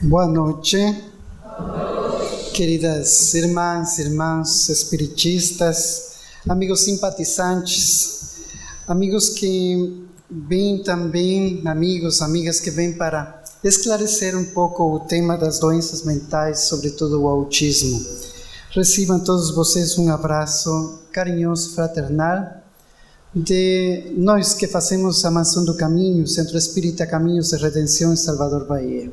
Boa noite, queridas irmãs, irmãos espiritistas, amigos simpatizantes, amigos que vêm também, amigas que vêm para esclarecer um pouco o tema das doenças mentais, sobretudo o autismo. Recebam todos vocês um abraço carinhoso, fraternal, de nós que fazemos a Mansão do Caminho, Centro Espírita Caminhos de Redenção em Salvador Bahia.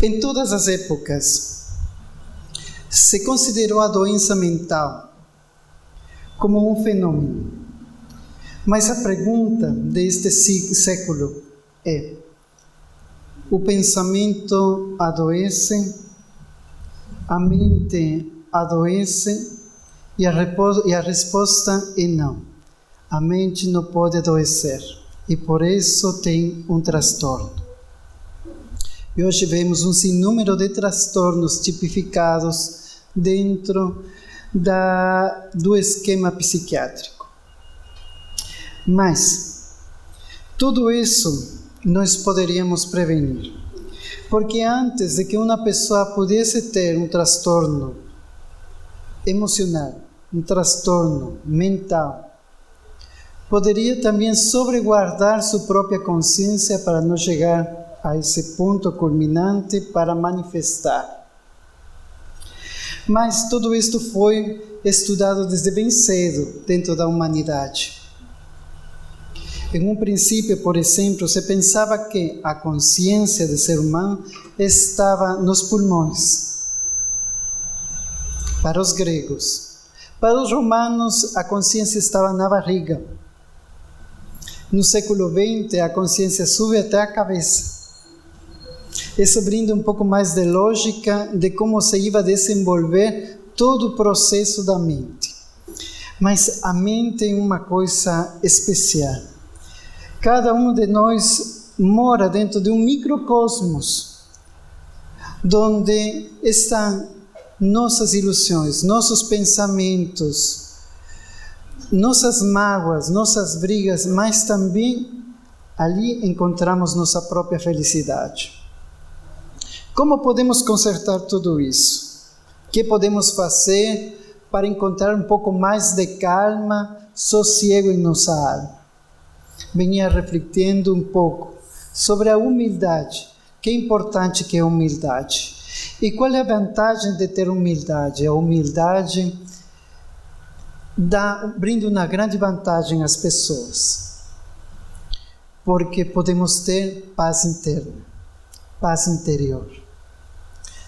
Em todas as épocas, se considerou a doença mental como um fenômeno. Mas a pergunta deste século é: o pensamento adoece, a mente adoece? E a resposta é não. A mente não pode adoecer e por isso tem um transtorno. E hoje vemos um sinnúmero de transtornos tipificados dentro do esquema psiquiátrico. Mas tudo isso nós poderíamos prevenir, porque antes de que uma pessoa pudesse ter um transtorno emocional, um transtorno mental, poderia também sobreguardar sua própria consciência para não chegar a esse ponto culminante para manifestar. Mas tudo isto foi estudado desde bem cedo dentro da humanidade. Em um princípio, por exemplo, se pensava que a consciência do ser humano estava nos pulmões. Para os gregos. Para os romanos, a consciência estava na barriga. No século XX, a consciência sube até a cabeça. Isso brinda um pouco mais de lógica de como se ia desenvolver todo o processo da mente. Mas a mente é uma coisa especial. Cada um de nós mora dentro de um microcosmos, onde estão nossas ilusões, nossos pensamentos, nossas mágoas, nossas brigas, mas também ali encontramos nossa própria felicidade. Como podemos consertar tudo isso? O que podemos fazer para encontrar um pouco mais de calma, sossego em nossa alma? Venha refletindo um pouco sobre a humildade. Que é importante que é a humildade. E qual é a vantagem de ter humildade? A humildade brinda uma grande vantagem às pessoas, porque podemos ter paz interna, paz interior.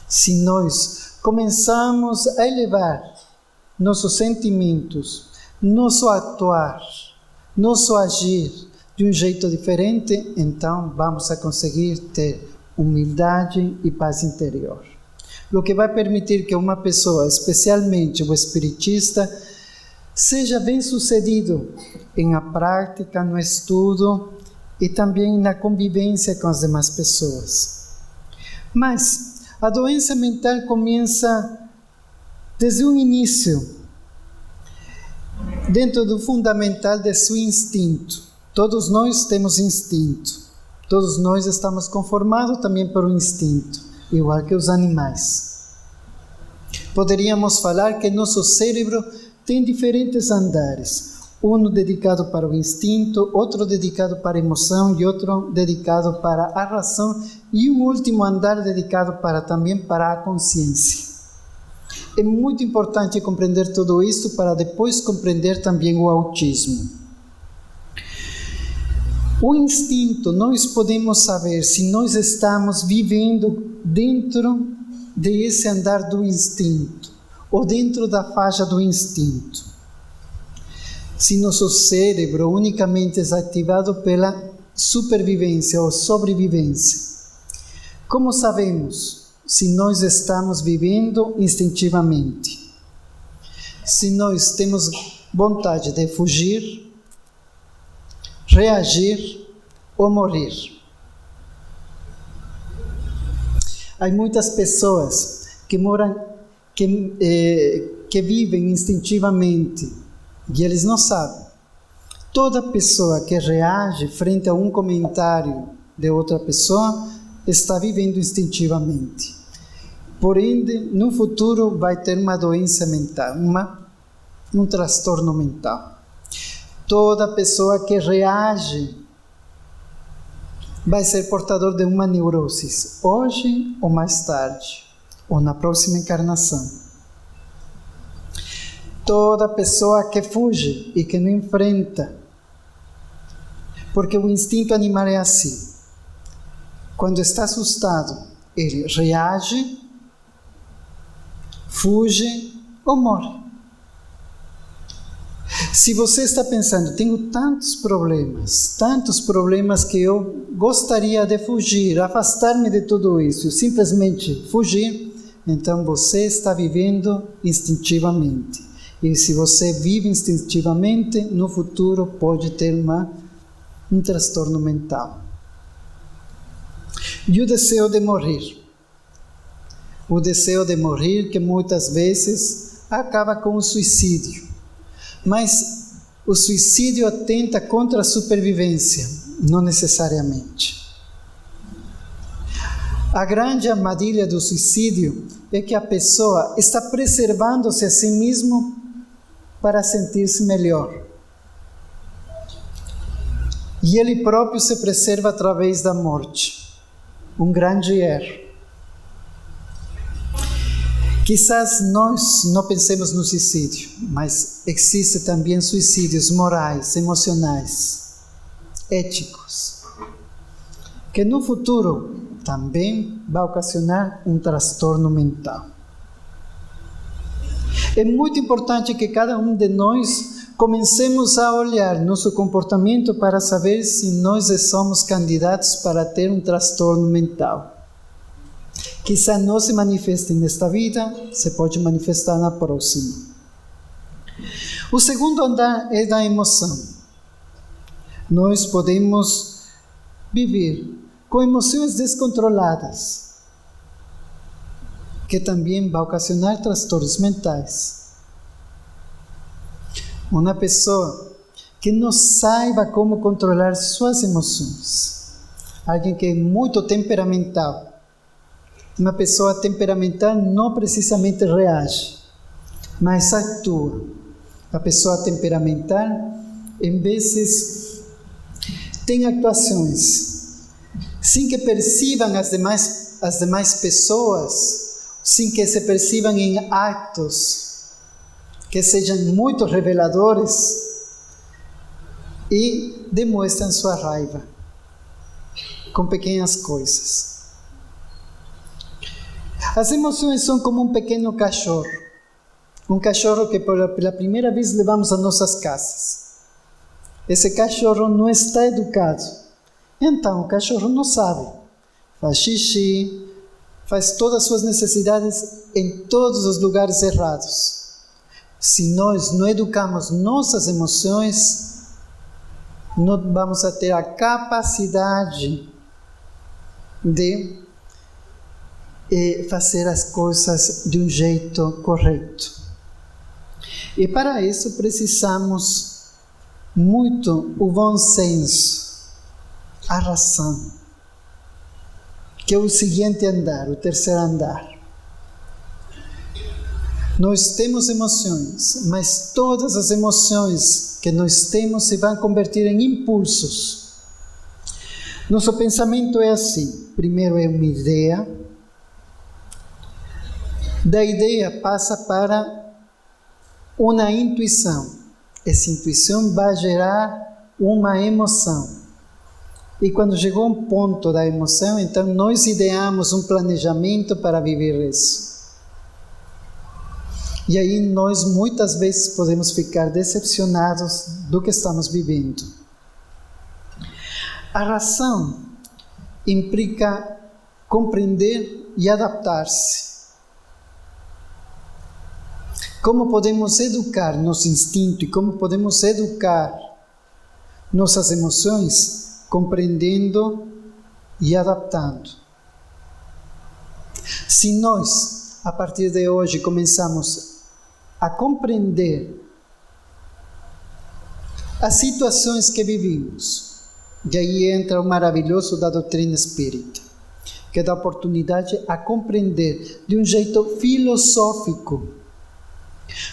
Se nós começamos a elevar nossos sentimentos, nosso atuar, nosso agir de um jeito diferente, então vamos a conseguir ter humildade e paz interior. O que vai permitir que uma pessoa, especialmente o espiritista, seja bem-sucedido na prática, no estudo e também na convivência com as demais pessoas. Mas a doença mental começa desde o início, dentro do fundamental de seu instinto. Todos nós temos instinto. Todos nós estamos conformados também por um instinto, igual que os animais. Poderíamos falar que nosso cérebro tem diferentes andares, um dedicado para o instinto, outro dedicado para a emoção e outro dedicado para a razão e um último andar dedicado também para a consciência. É muito importante compreender tudo isso para depois compreender também o autismo. O instinto, nós podemos saber se nós estamos vivendo dentro desse andar do instinto ou dentro da faixa do instinto. Se nosso cérebro unicamente é ativado pela supervivência ou sobrevivência. Como sabemos se nós estamos vivendo instintivamente? Se nós temos vontade de fugir, reagir ou morrer. Há muitas pessoas que vivem instintivamente e eles não sabem. Toda pessoa que reage frente a um comentário de outra pessoa, está vivendo instintivamente. Por ende, no futuro vai ter uma doença mental, um transtorno mental. Toda pessoa que reage vai ser portador de uma neurose, hoje ou mais tarde, ou na próxima encarnação. Toda pessoa que fuge e que não enfrenta, porque o instinto animal é assim. Quando está assustado, ele reage, fuge ou morre. Se você está pensando, tenho tantos problemas que eu gostaria de fugir, afastar-me de tudo isso, simplesmente fugir, então você está vivendo instintivamente. E se você vive instintivamente, no futuro pode ter um transtorno mental. E o desejo de morrer. O desejo de morrer que muitas vezes acaba com o suicídio. Mas o suicídio atenta contra a supervivência, não necessariamente. A grande armadilha do suicídio é que a pessoa está preservando-se a si mesmo para sentir-se melhor. E ele próprio se preserva através da morte. Um grande erro. Quizás nós não pensemos no suicídio, mas existem também suicídios morais, emocionais, éticos, que no futuro também vai ocasionar um transtorno mental. É muito importante que cada um de nós comecemos a olhar nosso comportamento para saber se nós somos candidatos para ter um transtorno mental. Quizá não se manifeste nesta vida, se pode manifestar na próxima. O segundo andar é da emoção. Nós podemos viver com emoções descontroladas, que também vai ocasionar transtornos mentais. Uma pessoa que não saiba como controlar suas emoções, alguém que é muito temperamental. Uma pessoa temperamental não precisamente reage, mas atua. A pessoa temperamental, em vezes, tem actuações, sem que percebam as demais pessoas, sem que se percebam em atos que sejam muito reveladores e demonstram sua raiva com pequenas coisas. As emoções são como um pequeno cachorro. Um cachorro que pela primeira vez levamos a nossas casas. Esse cachorro não está educado. Então o cachorro não sabe. Faz xixi, faz todas as suas necessidades em todos os lugares errados. Se nós não educamos nossas emoções, não vamos a ter a capacidade de fazer as coisas de um jeito correto. E para isso precisamos muito o bom senso, a razão, que é o seguinte andar, o terceiro andar. Nós temos emoções, mas todas as emoções que nós temos se vão converter em impulsos. Nosso pensamento é assim: primeiro é uma ideia, da ideia passa para uma intuição. Essa intuição vai gerar uma emoção. E quando chegou um ponto da emoção, então nós ideamos um planejamento para viver isso. E aí nós muitas vezes podemos ficar decepcionados do que estamos vivendo. A razão implica compreender e adaptar-se. Como podemos educar nosso instinto e como podemos educar nossas emoções? Compreendendo e adaptando. Se nós, a partir de hoje, começamos a compreender as situações que vivimos, E aí entra o maravilhoso da doutrina espírita, que dá oportunidade a compreender de um jeito filosófico.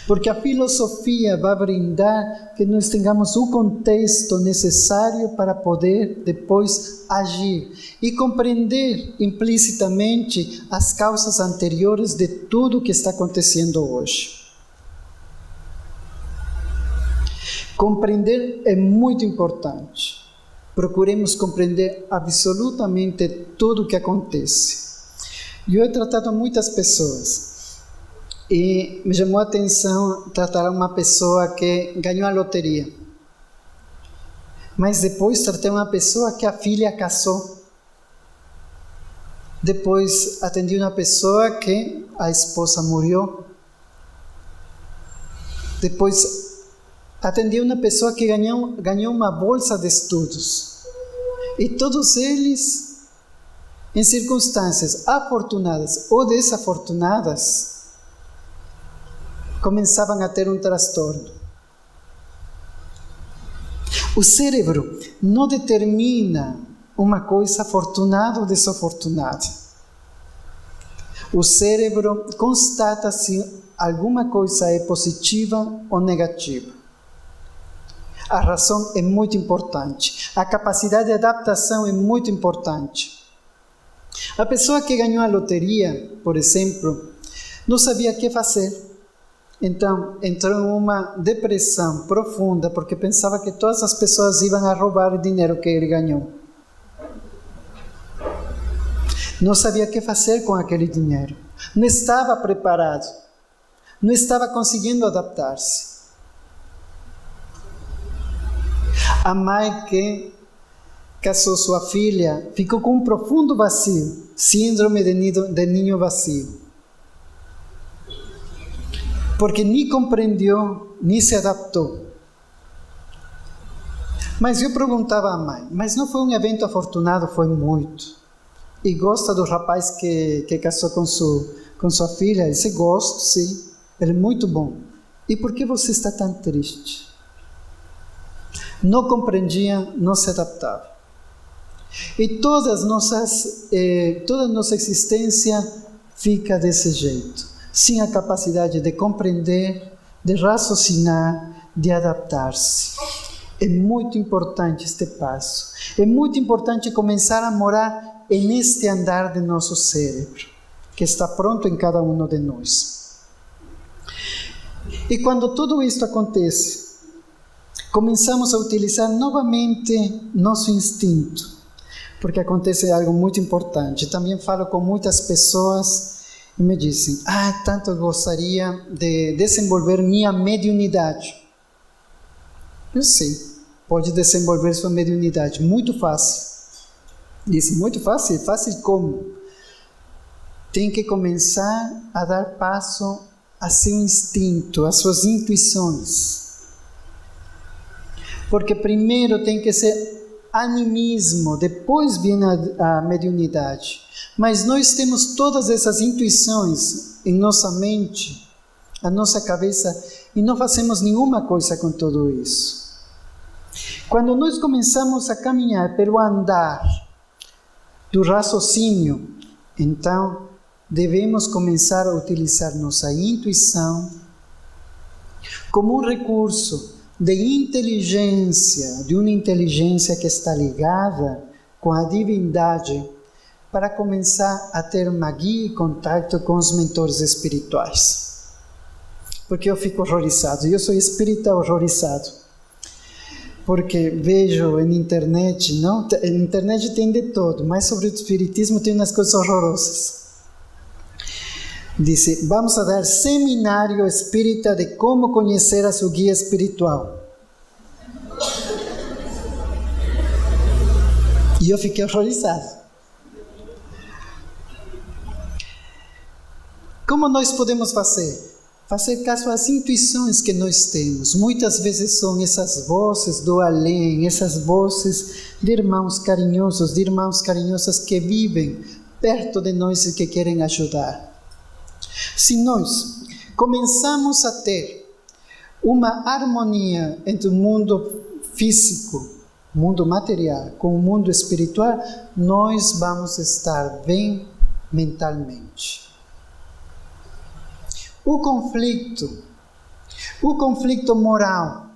Porque a filosofia vai brindar que nós tenhamos o contexto necessário para poder depois agir e compreender implicitamente as causas anteriores de tudo que está acontecendo hoje. Compreender é muito importante. Procuremos compreender absolutamente tudo o que acontece. Eu he tratado muitas pessoas e me chamou a atenção tratar uma pessoa que ganhou a loteria. Mas depois tratei uma pessoa que a filha casou. Depois atendi uma pessoa que a esposa morreu. Depois atendi uma pessoa que ganhou uma bolsa de estudos. E todos eles, em circunstâncias afortunadas ou desafortunadas, começavam a ter um transtorno. O cérebro não determina uma coisa afortunada ou desafortunada. O cérebro constata se alguma coisa é positiva ou negativa. A razão é muito importante. A capacidade de adaptação é muito importante. A pessoa que ganhou a loteria, por exemplo, não sabia o que fazer. Então, entrou em uma depressão profunda, porque pensava que todas as pessoas iam a roubar o dinheiro que ele ganhou. Não sabia o que fazer com aquele dinheiro. Não estava preparado. Não estava conseguindo adaptar-se. A mãe que casou sua filha ficou com um profundo vazio, síndrome de ninho vazio. Porque nem compreendeu, nem se adaptou. Mas eu perguntava à mãe, mas não foi um evento afortunado? Foi muito. E gosta do rapaz que casou com sua filha? Eu disse, gosto, sim. Ele é muito bom. E por que você está tão triste? Não compreendia, não se adaptava. E toda a nossa existência fica desse jeito. Sem a capacidade de compreender, de raciocinar, de adaptar-se. É muito importante este passo. É muito importante começar a morar neste andar de nosso cérebro, que está pronto em cada um de nós. E quando tudo isto acontece, começamos a utilizar novamente nosso instinto, porque acontece algo muito importante. Também falo com muitas pessoas e me dizem, tanto gostaria de desenvolver minha mediunidade. Eu sei, pode desenvolver sua mediunidade, muito fácil. Disse, muito fácil? Fácil como? Tem que começar a dar passo a seu instinto, às suas intuições. Porque primeiro tem que ser animismo, depois vem a mediunidade. Mas nós temos todas essas intuições em nossa mente, a nossa cabeça, e não fazemos nenhuma coisa com tudo isso. Quando nós começamos a caminhar pelo andar do raciocínio, então devemos começar a utilizar nossa intuição como um recurso de inteligência, de uma inteligência que está ligada com a divindade, para começar a ter uma guia e contato com os mentores espirituais. Porque eu fico horrorizado, eu sou espírita horrorizado, porque vejo na internet, não? Na internet tem de todo, mas sobre o espiritismo tem umas coisas horrorosas. Diz, vamos a dar seminário espírita de como conhecer a sua guia espiritual. E eu fiquei horrorizado. Como nós podemos fazer? Fazer caso às intuições que nós temos. Muitas vezes são essas vozes do além, essas vozes de irmãos carinhosos, de irmãos carinhosas que vivem perto de nós e que querem ajudar. Se nós começamos a ter uma harmonia entre o mundo físico mundo material, com o mundo espiritual, nós vamos estar bem mentalmente. O conflito moral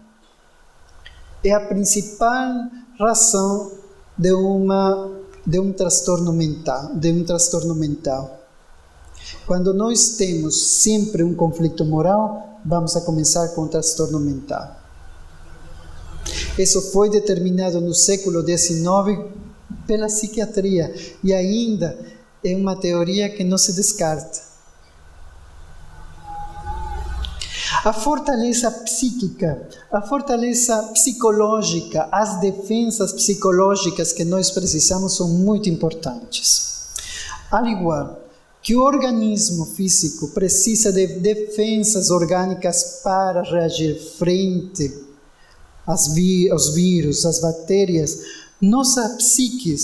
é a principal razão de um transtorno mental. Quando nós temos sempre um conflito moral, vamos a começar com um transtorno mental. Isso foi determinado no século XIX pela psiquiatria e ainda é uma teoria que não se descarta. A fortaleza psíquica, a fortaleza psicológica, as defensas psicológicas que nós precisamos são muito importantes. Al igual que o organismo físico precisa de defensas orgânicas para reagir frente aos vírus, às bactérias, nossa psique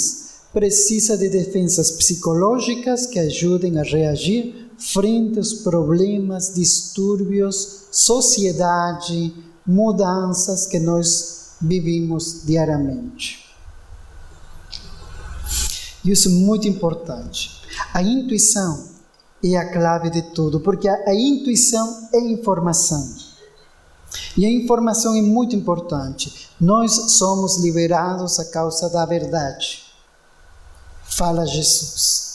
precisa de defensas psicológicas que ajudem a reagir frente aos problemas, distúrbios, sociedade, mudanças que nós vivimos diariamente. E isso é muito importante. A intuição é a clave de tudo, porque a intuição é informação. E a informação é muito importante. Nós somos liberados a causa da verdade. Fala Jesus.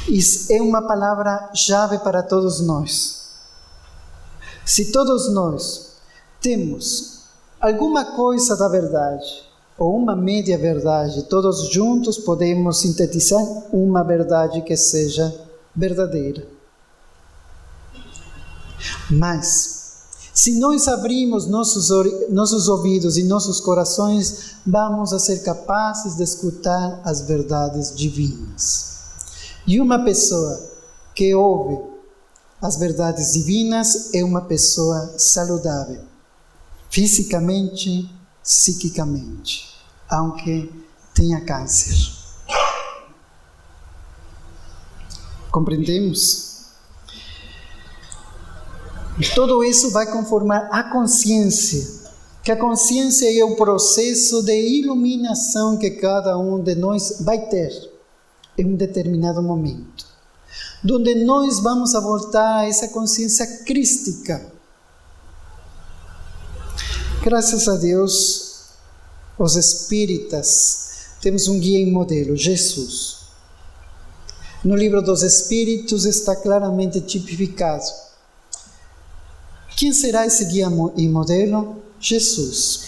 Isso é uma palavra-chave para todos nós. Se todos nós temos alguma coisa da verdade, ou uma média verdade, todos juntos podemos sintetizar uma verdade que seja verdadeira. Mas, se nós abrirmos nossos ouvidos e nossos corações, vamos a ser capazes de escutar as verdades divinas. E uma pessoa que ouve as verdades divinas é uma pessoa saudável, fisicamente, psiquicamente, aunque tenha câncer. Compreendemos? Tudo isso vai conformar a consciência, que a consciência é o processo de iluminação que cada um de nós vai ter em um determinado momento, onde nós vamos a voltar a essa consciência crística. Graças a Deus, os espíritas, temos um guia e modelo, Jesus. No livro dos Espíritos está claramente tipificado. Quem será esse guia e modelo? Jesus.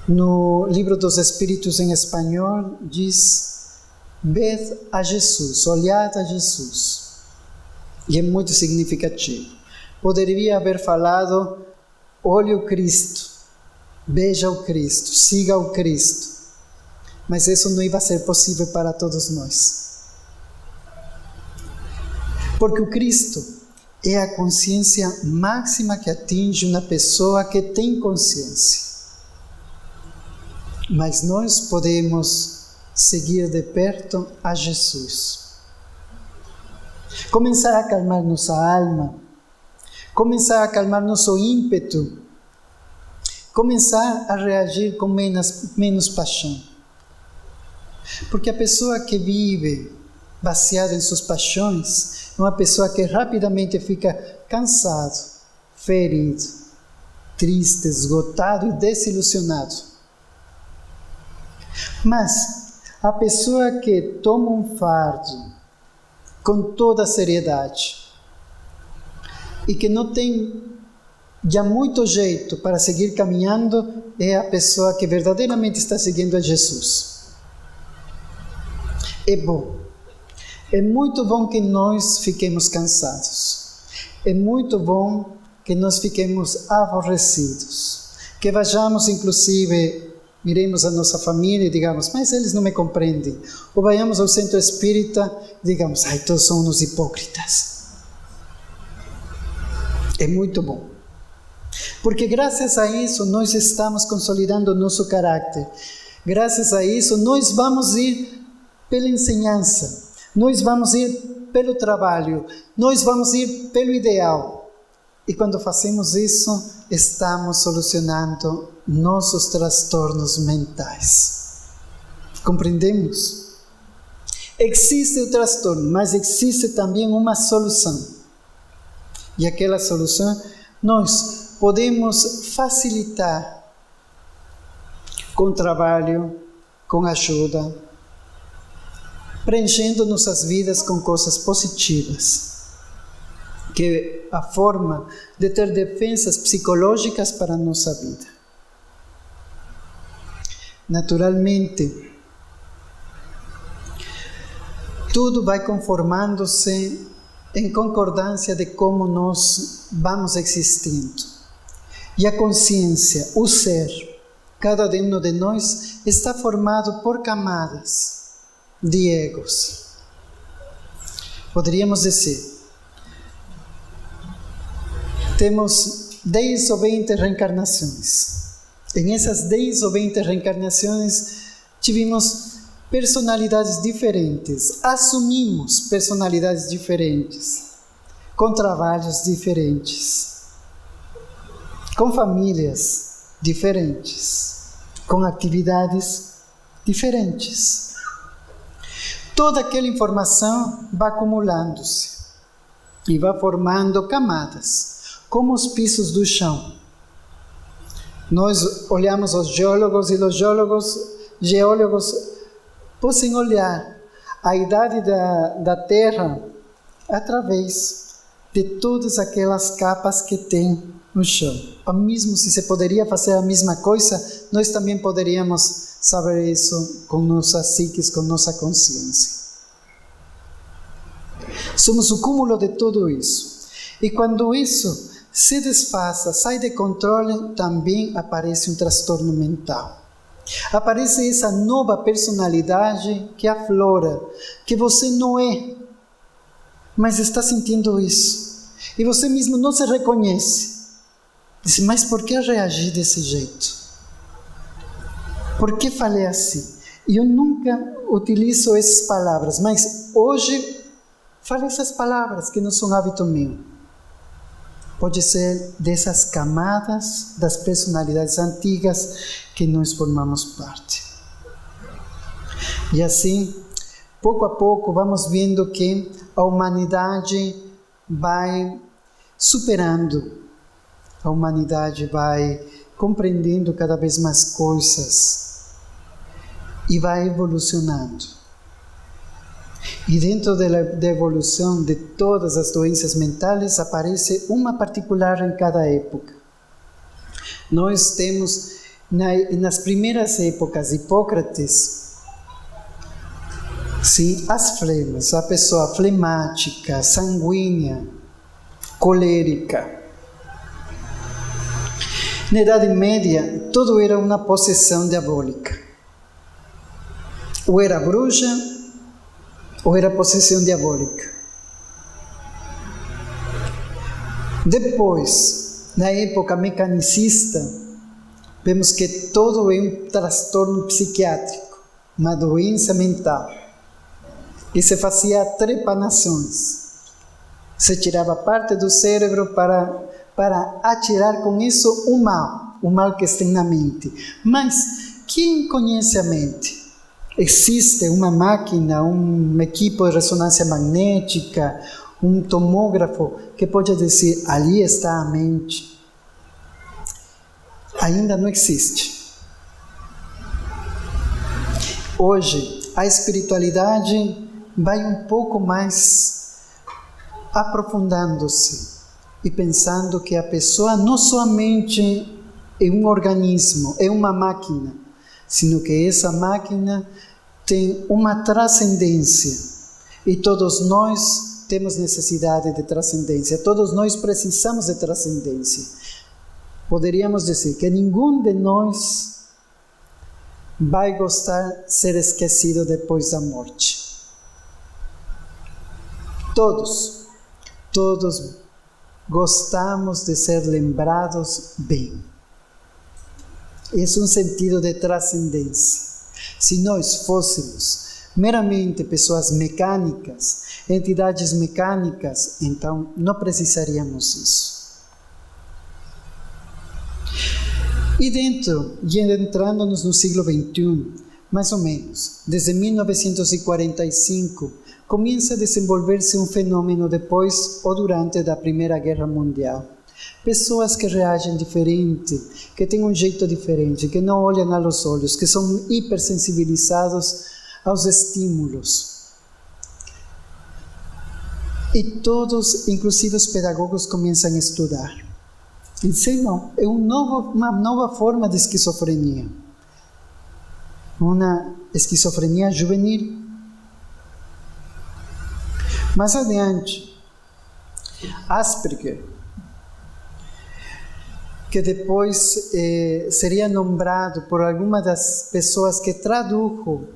No livro dos Espíritos em espanhol diz: ved a Jesus, olhad a Jesus. E é muito significativo. Poderia haver falado: olhe o Cristo, veja o Cristo, siga o Cristo. Mas isso não ia ser possível para todos nós. Porque o Cristo é a consciência máxima que atinge uma pessoa que tem consciência. Mas nós podemos seguir de perto a Jesus. Começar a acalmar nossa alma, começar a acalmar nosso ímpeto, começar a reagir com menos paixão. Porque a pessoa que vive baseada em suas paixões é uma pessoa que rapidamente fica cansado, ferido, triste, esgotado e desilusionado. Mas a pessoa que toma um fardo com toda a seriedade e que não tem já muito jeito para seguir caminhando é a pessoa que verdadeiramente está seguindo a Jesus. É bom. É muito bom que nós fiquemos cansados. É muito bom que nós fiquemos aborrecidos. Que vayamos, inclusive, miremos a nossa família e digamos: mas eles não me compreendem. Ou vayamos ao centro espírita e digamos: ai, todos são uns hipócritas. É muito bom. Porque graças a isso nós estamos consolidando o nosso caráter. Graças a isso nós vamos ir pela ensinança. Nós vamos ir pelo trabalho, nós vamos ir pelo ideal. E quando fazemos isso, estamos solucionando nossos transtornos mentais. Compreendemos? Existe o transtorno, mas existe também uma solução. E aquela solução nós podemos facilitar com trabalho, com ajuda, preenchendo nossas vidas com coisas positivas, que é a forma de ter defesas psicológicas para a nossa vida. Naturalmente, tudo vai conformando-se em concordância de como nós vamos existindo. E a consciência, o ser, cada um de nós está formado por camadas de egos. Poderíamos dizer, temos 10 ou 20 reencarnações. Em essas 10 ou 20 reencarnações, tivemos personalidades diferentes, assumimos personalidades diferentes, com trabalhos diferentes, com famílias diferentes, com atividades diferentes. Toda aquela informação vai acumulando-se e vai formando camadas, como os pisos do chão. Nós olhamos os geólogos e os geólogos podem olhar a idade da Terra através de todas aquelas capas que tem no chão. Ou mesmo se poderia fazer a mesma coisa, nós também poderíamos saber isso com nossa psique, com nossa consciência. Somos o cúmulo de tudo isso. E quando isso se desfaça, sai de controle, também aparece um transtorno mental. Aparece essa nova personalidade que aflora, que você não é, mas está sentindo isso. E você mesmo não se reconhece. Diz, mas por que reagi desse jeito? Por que falei assim? E eu nunca utilizo essas palavras, mas hoje falo essas palavras que não são hábito meu. Pode ser dessas camadas das personalidades antigas que nós formamos parte. E assim, pouco a pouco, vamos vendo que a humanidade vai superando, a humanidade vai compreendendo cada vez mais coisas e vai evolucionando. E dentro da evolução de todas as doenças mentais, aparece uma particular em cada época. Nós temos, nas primeiras épocas, Hipócrates, sim, as flemas, a pessoa flemática, sanguínea, colérica. Na Idade Média, tudo era uma possessão diabólica. Ou era bruxa, ou era possessão diabólica. Depois, na época mecanicista, vemos que todo é um transtorno psiquiátrico, uma doença mental. E se fazia trepanações. Se tirava parte do cérebro para atirar com isso o mal que está na mente. Mas quem conhece a mente? Existe uma máquina, um equipo de ressonância magnética, um tomógrafo que pode dizer, ali está a mente. Ainda não existe. Hoje, a espiritualidade vai um pouco mais aprofundando-se e pensando que a pessoa não somente é um organismo, é uma máquina, sino que essa máquina tem uma transcendência. E todos nós temos necessidade de transcendência. Todos nós precisamos de transcendência. Poderíamos dizer que nenhum de nós vai gostar de ser esquecido depois da morte. Todos gostamos de ser lembrados bem. Esse é um sentido de transcendência. Se nós fôssemos meramente pessoas mecânicas, entidades mecânicas, então não precisaríamos disso. E entrando-nos no século XXI, mais ou menos, desde 1945, começa a desenvolver-se um fenômeno depois ou durante a Primeira Guerra Mundial. Pessoas que reagem diferente, que têm um jeito diferente, que não olham aos olhos, que são hipersensibilizados aos estímulos. E todos, inclusive os pedagogos, começam a estudar. E dizem, não, é uma nova forma de esquizofrenia. Uma esquizofrenia juvenil. Mais adiante, Asperger, que depois seria nombrado por alguma das pessoas que traduziu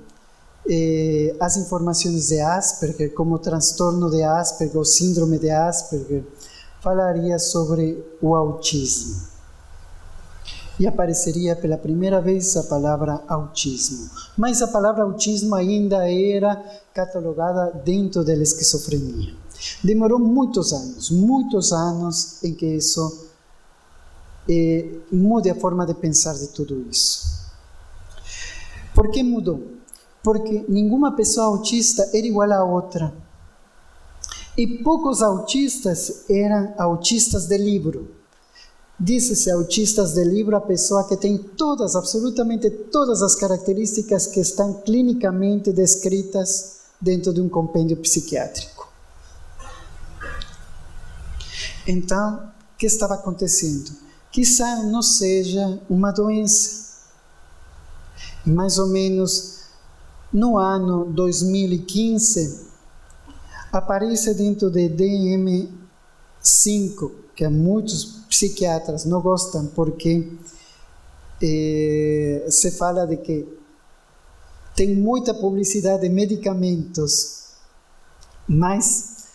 as informações de Asperger, como transtorno de Asperger ou síndrome de Asperger, falaria sobre o autismo. E apareceria pela primeira vez a palavra autismo. Mas a palavra autismo ainda era catalogada dentro da esquizofrenia. Demorou muitos anos em que isso mude a forma de pensar de tudo isso. Por que mudou? Porque nenhuma pessoa autista era igual a outra. E poucos autistas eram autistas de livro. Diz-se autistas de livro a pessoa que tem todas, absolutamente todas as características que estão clinicamente descritas dentro de um compêndio psiquiátrico. Então, o que estava acontecendo? Quizá não seja uma doença. Mais ou menos no ano 2015, aparece dentro de DSM-5, que muitos psiquiatras não gostam porque se fala de que tem muita publicidade de medicamentos, mas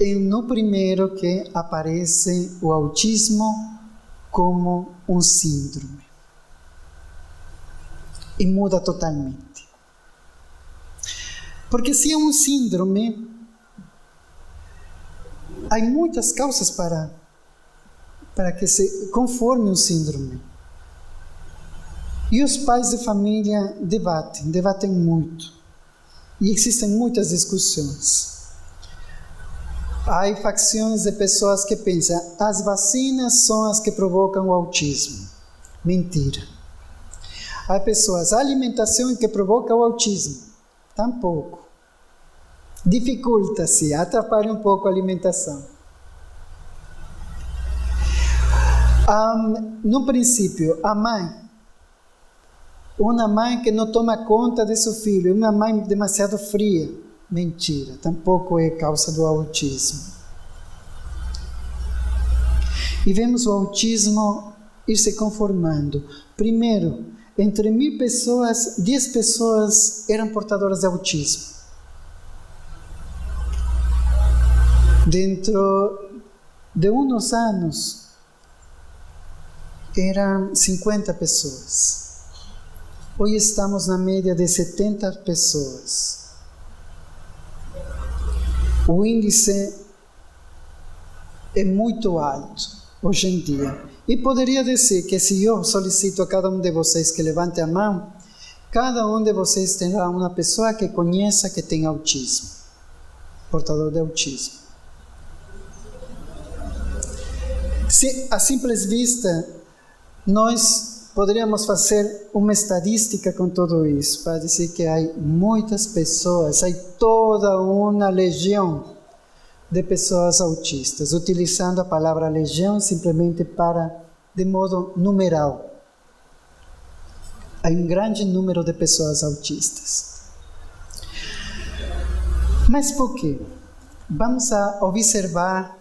é no primeiro que aparece o autismo como um síndrome. E muda totalmente. Porque se é um síndrome, há muitas causas para que se conforme um síndrome. E os pais de família debatem muito. E existem muitas discussões. Há facções de pessoas que pensam, as vacinas são as que provocam o autismo. Mentira. Há pessoas, a alimentação é que provoca o autismo. Tampouco. Dificulta-se, atrapalha um pouco a alimentação. No princípio, a mãe, uma mãe que não toma conta de seu filho, uma mãe demasiado fria, mentira, tampouco é causa do autismo. E vemos o autismo ir se conformando. Primeiro, entre 1000 pessoas, 10 pessoas eram portadoras de autismo. Dentro de uns anos, eram 50 pessoas. Hoje estamos na média de 70 pessoas. O índice é muito alto hoje em dia. E poderia dizer que se eu solicito a cada um de vocês que levante a mão, cada um de vocês terá uma pessoa que conheça que tem autismo, portador de autismo. Se a simples vista, nós poderíamos fazer uma estatística com tudo isso, para dizer que há muitas pessoas, há toda uma legião de pessoas autistas, utilizando a palavra legião simplesmente de modo numeral. Há um grande número de pessoas autistas. Mas por quê? Vamos a observar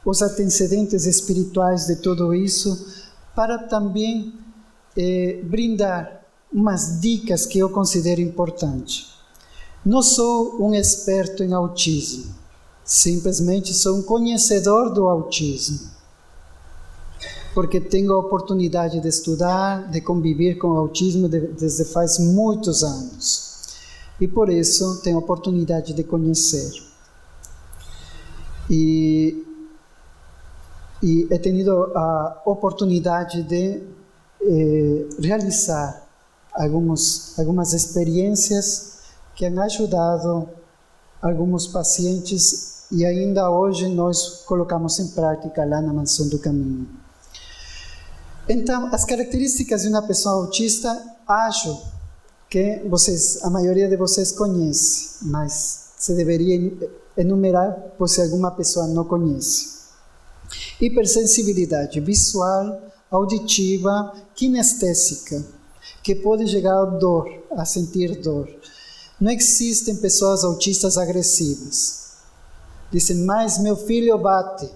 os antecedentes espirituais de tudo isso para também brindar umas dicas que eu considero importantes. Não sou um experto em autismo, simplesmente sou um conhecedor do autismo, porque tenho a oportunidade de estudar, de conviver com o autismo desde faz muitos anos. E por isso tenho a oportunidade de conhecer. E he tenido a oportunidade de realizar algumas experiências que han ajudado alguns pacientes e ainda hoje nós colocamos em prática lá na Mansão do Caminho. Então, as características de uma pessoa autista, acho que a maioria de vocês conhece, mas se deveria enumerar por se alguma pessoa não conhece. Hipersensibilidade visual, auditiva, kinestésica, que pode chegar à dor, a sentir dor. Não existem pessoas autistas agressivas. Dizem, mas meu filho bate,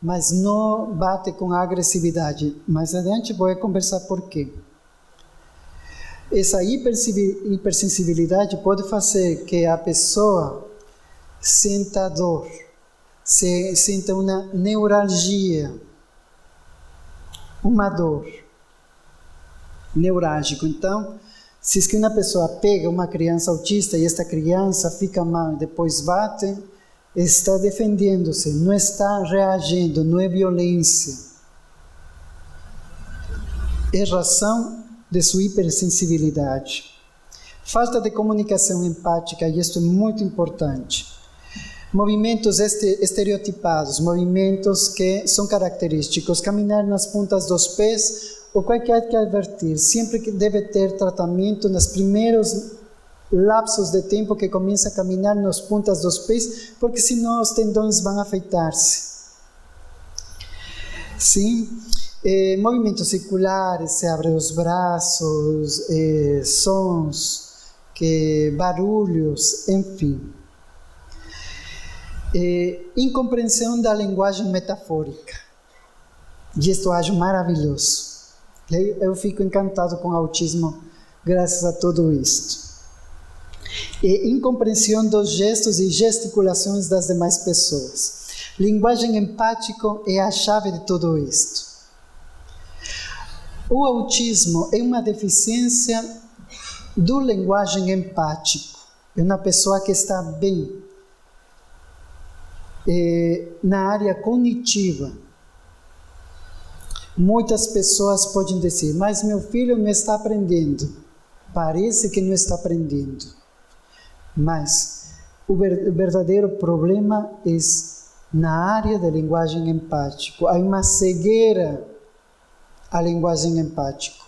mas não bate com agressividade. Mais adiante vou conversar por quê. Essa hipersensibilidade pode fazer que a pessoa sinta dor, sinta uma neuralgia, uma dor neurálgica. Então, se que uma pessoa pega uma criança autista e esta criança fica mal e depois bate, está defendendo-se, não está reagindo, não é violência. É razão de sua hipersensibilidade. Falta de comunicação empática, e isto é muito importante. Movimentos estereotipados, movimentos que são característicos, caminhar nas pontas dos pés, o qual que há que advertir, sempre que deve ter tratamento nos primeiros lapsos de tempo que começa a caminhar nas pontas dos pés, porque senão os tendões vão afetar-se. Sim? Movimentos circulares, se abre os braços, sons, barulhos, enfim. Incompreensão da linguagem metafórica. E isto eu acho maravilhoso. Eu fico encantado com o autismo graças a tudo isto. Incompreensão dos gestos e gesticulações das demais pessoas. Linguagem empática é a chave de tudo isto. O autismo é uma deficiência do linguagem empático. É uma pessoa que está bem na área cognitiva. Muitas pessoas podem dizer, mas meu filho não está aprendendo. Parece que não está aprendendo. Mas o verdadeiro problema é na área da linguagem empática. Há uma cegueira à linguagem empática.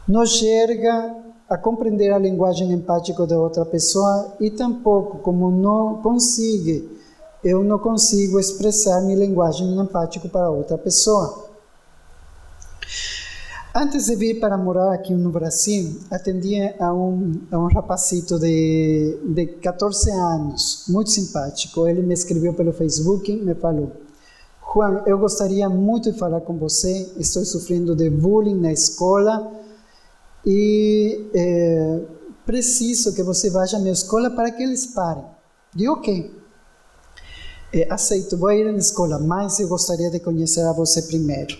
Não chega a compreender a linguagem empática da outra pessoa e tampouco, como eu não consigo expressar minha linguagem empática para outra pessoa. Antes de vir para morar aqui no Brasil, atendia a um rapazito de 14 anos, muito simpático. Ele me escreveu pelo Facebook e me falou, Juan, eu gostaria muito de falar com você, estou sofrendo de bullying na escola e preciso que você vá à minha escola para que eles parem. Digo, ok, aceito, vou ir na escola, mas eu gostaria de conhecer a você primeiro.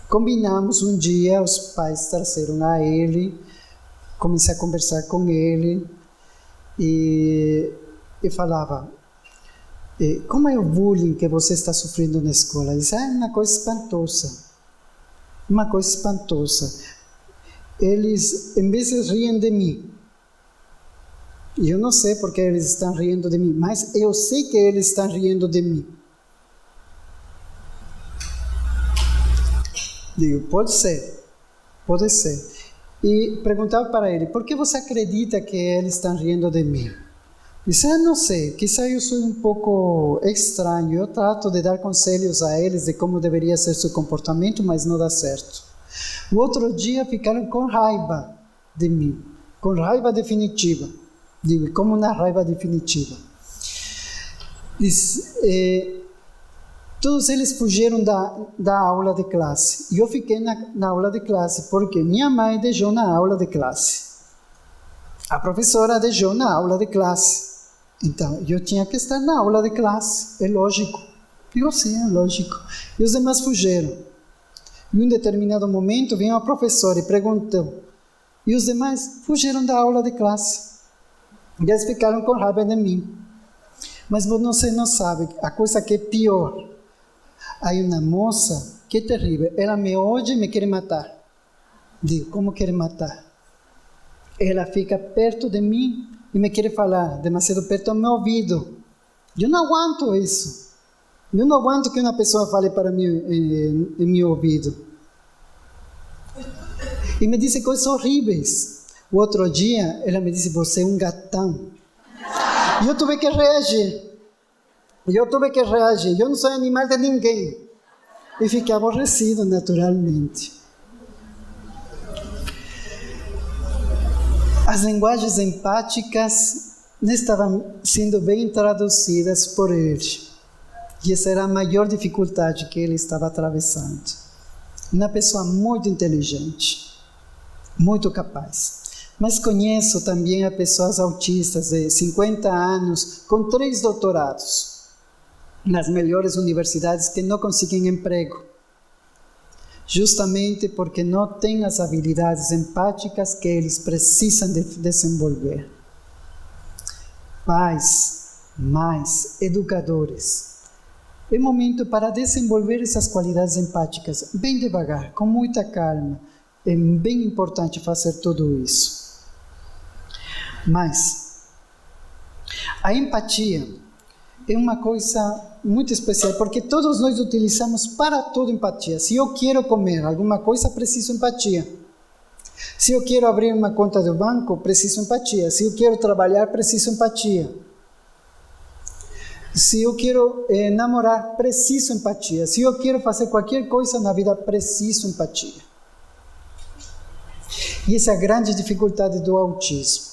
Combinamos um dia, os pais trouxeram a ele, comecei a conversar com ele e falava, como é o bullying que você está sofrendo na escola? Ele disse, é uma coisa espantosa. Eles, em vez de riem de mim, e eu não sei porque eles estão rindo de mim, mas eu sei que eles estão rindo de mim. Digo, pode ser. E perguntava para ele, por que você acredita que eles estão rindo de mim? Disse, não sei, quizá eu sou um pouco estranho, eu trato de dar conselhos a eles de como deveria ser seu comportamento, mas não dá certo. O outro dia ficaram com raiva de mim, com raiva definitiva. Digo, como uma raiva definitiva? Disse, todos eles fugiram da aula de classe. E eu fiquei na aula de classe, porque minha mãe deixou na aula de classe. A professora deixou na aula de classe. Então, eu tinha que estar na aula de classe. É lógico. Digo, sim, é lógico. E os demais fugiram. Em um determinado momento, veio a professora e perguntou. E os demais fugiram da aula de classe. E eles ficaram com raiva de mim. Mas você não sabe, a coisa que é pior. Há uma moça Que terrível. Ela me olha e me quer matar. Digo, como quer matar? Ela fica perto de mim e me quer falar, demasiado perto ao meu ouvido. Eu não aguento isso. Eu não aguento que uma pessoa fale para mim em meu ouvido. E me disse coisas horríveis. O outro dia, ela me disse, você é um gatão. E eu tive que reagir. Eu não sou animal de ninguém. E fiquei aborrecido, naturalmente. As linguagens empáticas não estavam sendo bem traduzidas por ele. E essa era a maior dificuldade que ele estava atravessando. Uma pessoa muito inteligente, muito capaz. Mas conheço também pessoas autistas de 50 anos, com 3 doutorados, nas melhores universidades, que não conseguem emprego. Justamente porque não têm as habilidades empáticas que eles precisam de desenvolver. Pais, mães, educadores, é momento para desenvolver essas qualidades empáticas, bem devagar, com muita calma. É bem importante fazer tudo isso. Mas a empatia é uma coisa muito especial, porque todos nós utilizamos para tudo empatia. Se eu quero comer alguma coisa, preciso empatia. Se eu quero abrir uma conta do banco, preciso empatia. Se eu quero trabalhar, preciso empatia. Se eu quero namorar, preciso empatia. Se eu quero fazer qualquer coisa na vida, preciso empatia. E essa é a grande dificuldade do autismo.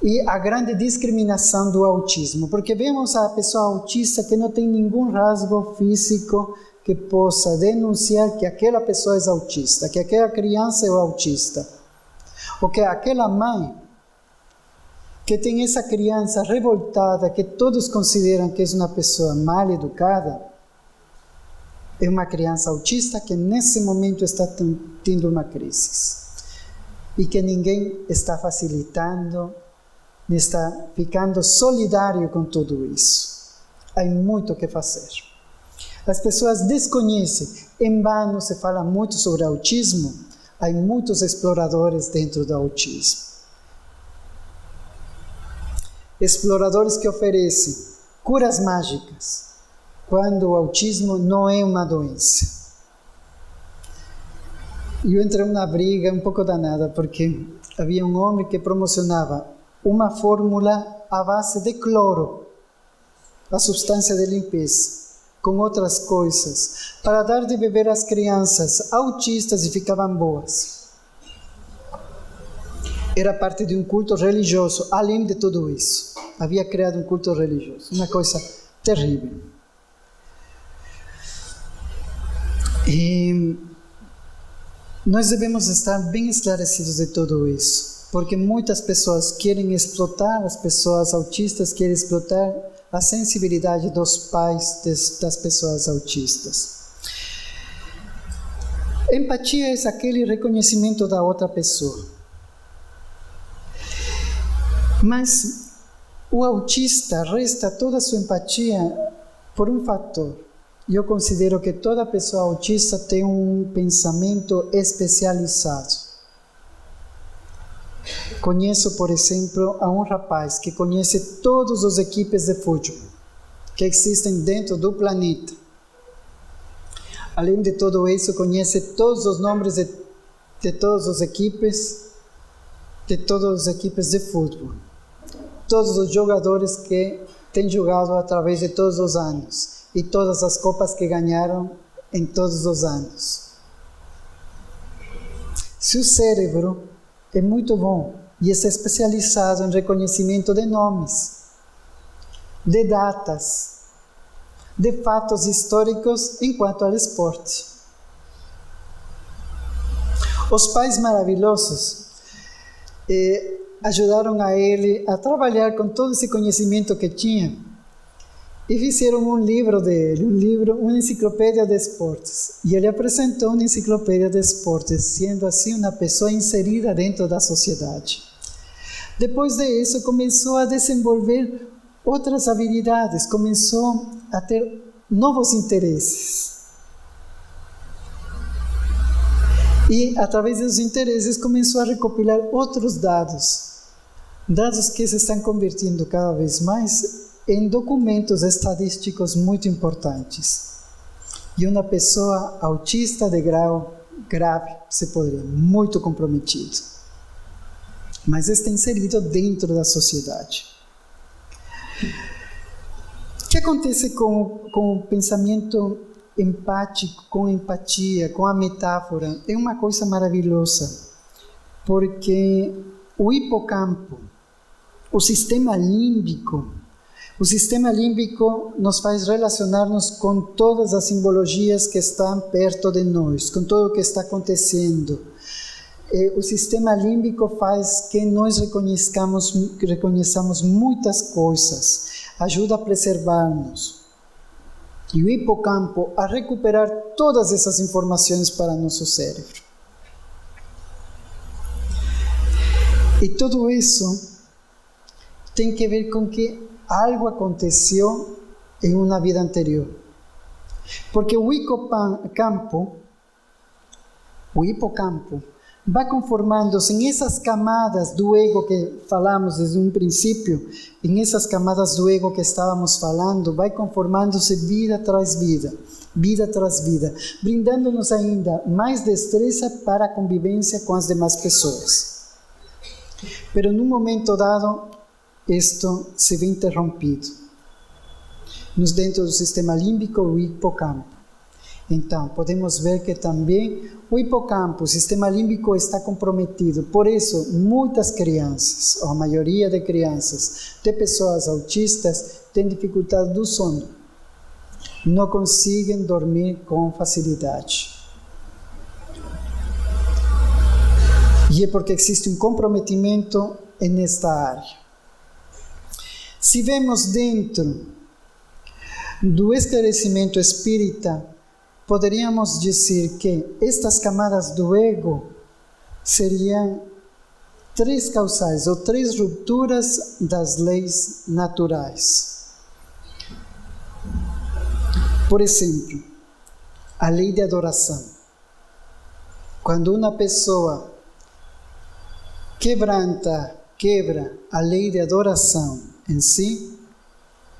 E a grande discriminação do autismo. Porque vemos a pessoa autista que não tem nenhum rasgo físico que possa denunciar que aquela pessoa é autista, que aquela criança é autista. Ou que aquela mãe que tem essa criança revoltada, que todos consideram que é uma pessoa mal educada, é uma criança autista que nesse momento está tendo uma crise. E que ninguém está facilitando, está ficando solidário com tudo isso. Há muito o que fazer. As pessoas desconhecem, em vão se fala muito sobre autismo, há muitos exploradores dentro do autismo. Exploradores que oferecem curas mágicas, quando o autismo não é uma doença. E eu entrei numa briga um pouco danada, porque havia um homem que promocionava uma fórmula à base de cloro, a substância de limpeza, com outras coisas, para dar de beber às crianças autistas e ficavam boas. Era parte de um culto religioso, além de tudo isso. Havia criado um culto religioso, uma coisa terrível. E nós devemos estar bem esclarecidos de tudo isso, porque muitas pessoas querem explotar, as pessoas autistas querem explotar a sensibilidade dos pais das pessoas autistas. Empatia é aquele reconhecimento da outra pessoa. Mas o autista resta toda a sua empatia por um fator. Eu considero que toda pessoa autista tem um pensamento especializado. Conheço, por exemplo, a um rapaz que conhece todas as equipes de futebol que existem dentro do planeta. Além de tudo isso, conhece todos os nomes de todas as equipes de futebol. Todos os jogadores que têm jogado através de todos os anos. E todas as copas que ganharam em todos os anos. Seu cérebro é muito bom e está especializado em reconhecimento de nomes, de datas, de fatos históricos enquanto ao esporte. Os pais maravilhosos ajudaram a ele a trabalhar com todo esse conhecimento que tinha. E fizeram um livro dele, uma enciclopédia de esportes. E ele apresentou uma enciclopédia de esportes, sendo assim uma pessoa inserida dentro da sociedade. Depois disso, começou a desenvolver outras habilidades, começou a ter novos interesses. E, através dos interesses, começou a recopilar outros dados que se estão convertindo cada vez mais em documentos estadísticos muito importantes. E uma pessoa autista de grau grave, se poderia, muito comprometido. Mas está inserido dentro da sociedade. O que acontece com o pensamento empático, com a empatia, com a metáfora? É uma coisa maravilhosa, porque o hipocampo, o sistema límbico nos faz relacionar-nos com todas as simbologias que estão perto de nós, com tudo o que está acontecendo. O sistema límbico faz que nós reconheçamos muitas coisas, ajuda a preservar-nos. E o hipocampo a recuperar todas essas informações para nosso cérebro. E tudo isso tem que ver com que algo aconteceu em uma vida anterior. Porque o hipocampo vai conformando-se em essas camadas do ego que falamos desde um princípio, em essas camadas do ego que estávamos falando, vai conformando-se vida tras vida, brindando-nos ainda mais destreza para a convivência com as demais pessoas. Pero num momento dado, isto se vê interrompido. Dentro do sistema límbico, o hipocampo. Então, podemos ver que também o hipocampo, o sistema límbico, está comprometido. Por isso, muitas crianças, ou a maioria de crianças, de pessoas autistas, têm dificuldade do sono. Não conseguem dormir com facilidade. E é porque existe um comprometimento nesta área. Se vemos dentro do esclarecimento espírita, poderíamos dizer que estas camadas do ego seriam 3 causais ou 3 rupturas das leis naturais. Por exemplo, a lei de adoração. Quando uma pessoa quebra a lei de adoração em si,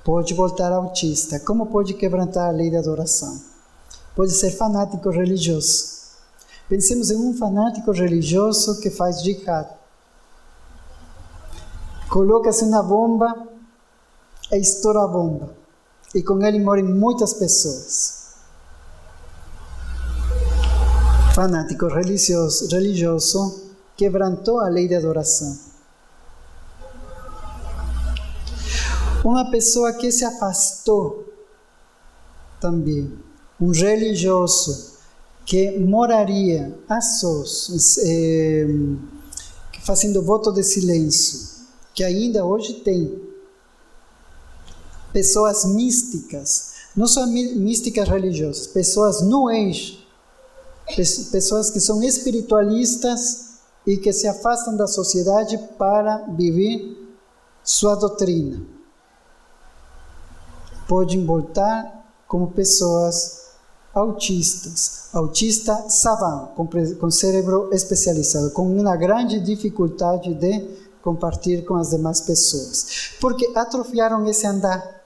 pode voltar autista. Como pode quebrantar a lei de adoração? Pode ser fanático religioso. Pensemos em um fanático religioso que faz jihad. Coloca-se na bomba e estoura a bomba. E com ele morrem muitas pessoas. Fanático religioso quebrantou a lei de adoração. Uma pessoa que se afastou também, um religioso que moraria a sós, fazendo voto de silêncio, que ainda hoje tem. Pessoas místicas, não só místicas religiosas, pessoas New Age, pessoas que são espiritualistas e que se afastam da sociedade para viver sua doutrina. Podem voltar como pessoas autistas, autista savant, com cérebro especializado, com uma grande dificuldade de compartilhar com as demais pessoas, porque atrofiaram esse andar.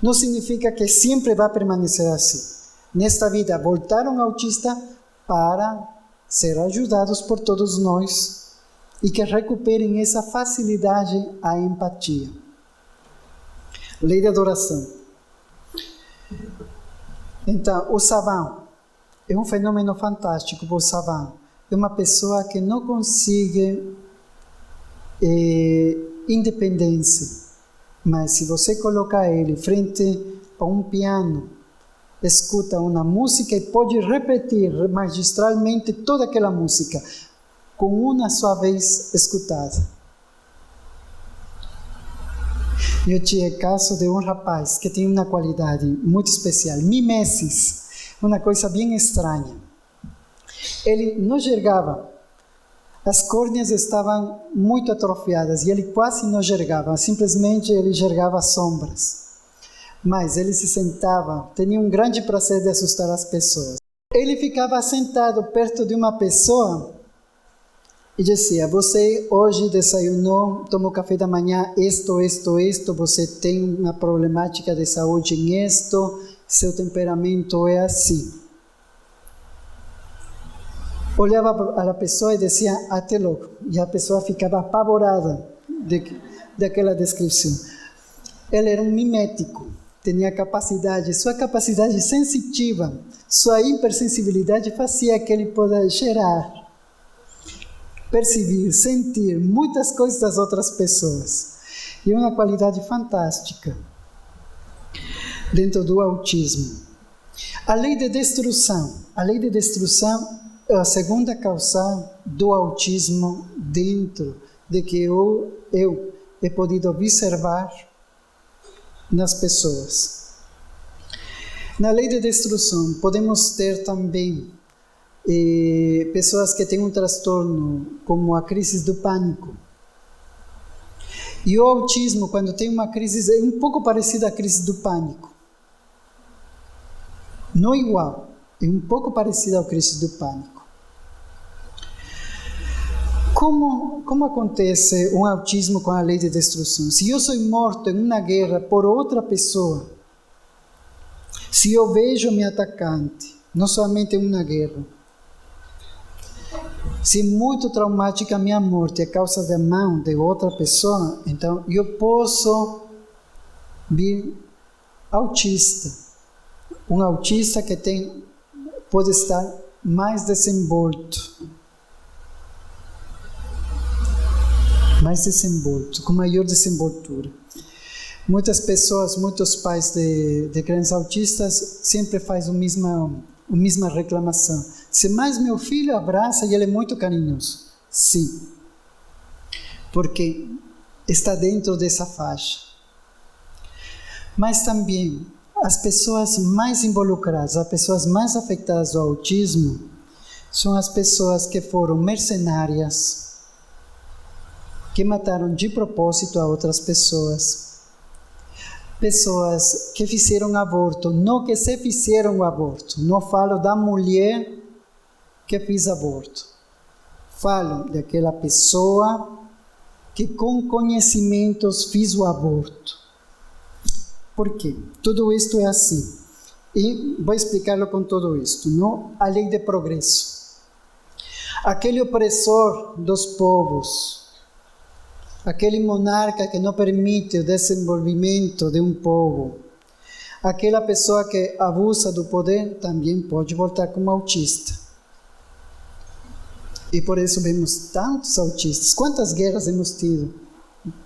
Não significa que sempre vai permanecer assim. Nesta vida, voltaram autista para ser ajudados por todos nós e que recuperem essa facilidade à empatia. Lei de adoração. Então, o savant é um fenômeno fantástico. O savant é uma pessoa que não consegue independência, mas se você colocar ele frente a um piano, escuta uma música e pode repetir magistralmente toda aquela música com uma só vez escutada. Eu tinha caso de um rapaz que tem uma qualidade muito especial, mimesis, uma coisa bem estranha. Ele não enxergava, as córneas estavam muito atrofiadas e ele quase não enxergava, simplesmente ele enxergava sombras. Mas ele se sentava, tinha um grande prazer de assustar as pessoas. ele ficava sentado perto de uma pessoa e dizia: você hoje desayunou, tomou café da manhã, isto, você tem uma problemática de saúde em isto, seu temperamento é assim. Olhava para a pessoa e dizia: até logo. E a pessoa ficava apavorada daquela descrição. Ele era um mimético, tinha sua capacidade sensitiva, sua hipersensibilidade fazia que ele pudesse gerar, perceber, sentir muitas coisas das outras pessoas. E uma qualidade fantástica dentro do autismo. A lei de destruição é a segunda causa do autismo dentro de que eu he podido observar nas pessoas. Na lei de destruição podemos ter também pessoas que têm um transtorno como a crise do pânico. E o autismo, quando tem uma crise, é um pouco parecido à crise do pânico. Não igual, é um pouco parecido à crise do pânico. Como acontece um autismo com a lei de destruição? Se eu sou morto em uma guerra por outra pessoa, se eu vejo meu atacante, não somente em uma guerra, se é muito traumática a minha morte é causa da mão de outra pessoa, então eu posso vir autista. Um autista que pode estar mais desenvolto, com maior desenvoltura. Muitas pessoas, muitos pais de crianças autistas sempre fazem a mesma reclamação. Se mais meu filho abraça e ele é muito carinhoso. Sim, porque está dentro dessa faixa. Mas também as pessoas mais involucradas, as pessoas mais afetadas do autismo, são as pessoas que foram mercenárias, que mataram de propósito a outras pessoas. Pessoas que fizeram aborto, não que se fizeram aborto. Não falo da mulher que fez aborto. Falo daquela pessoa que com conhecimentos fez o aborto. Por quê? Tudo isto é assim. E vou explicar-lo com tudo isto. Não? A lei de progresso. Aquele opressor dos povos, aquele monarca que não permite o desenvolvimento de um povo, aquela pessoa que abusa do poder, também pode voltar como autista. E por isso vemos tantos autistas. Quantas guerras hemos tido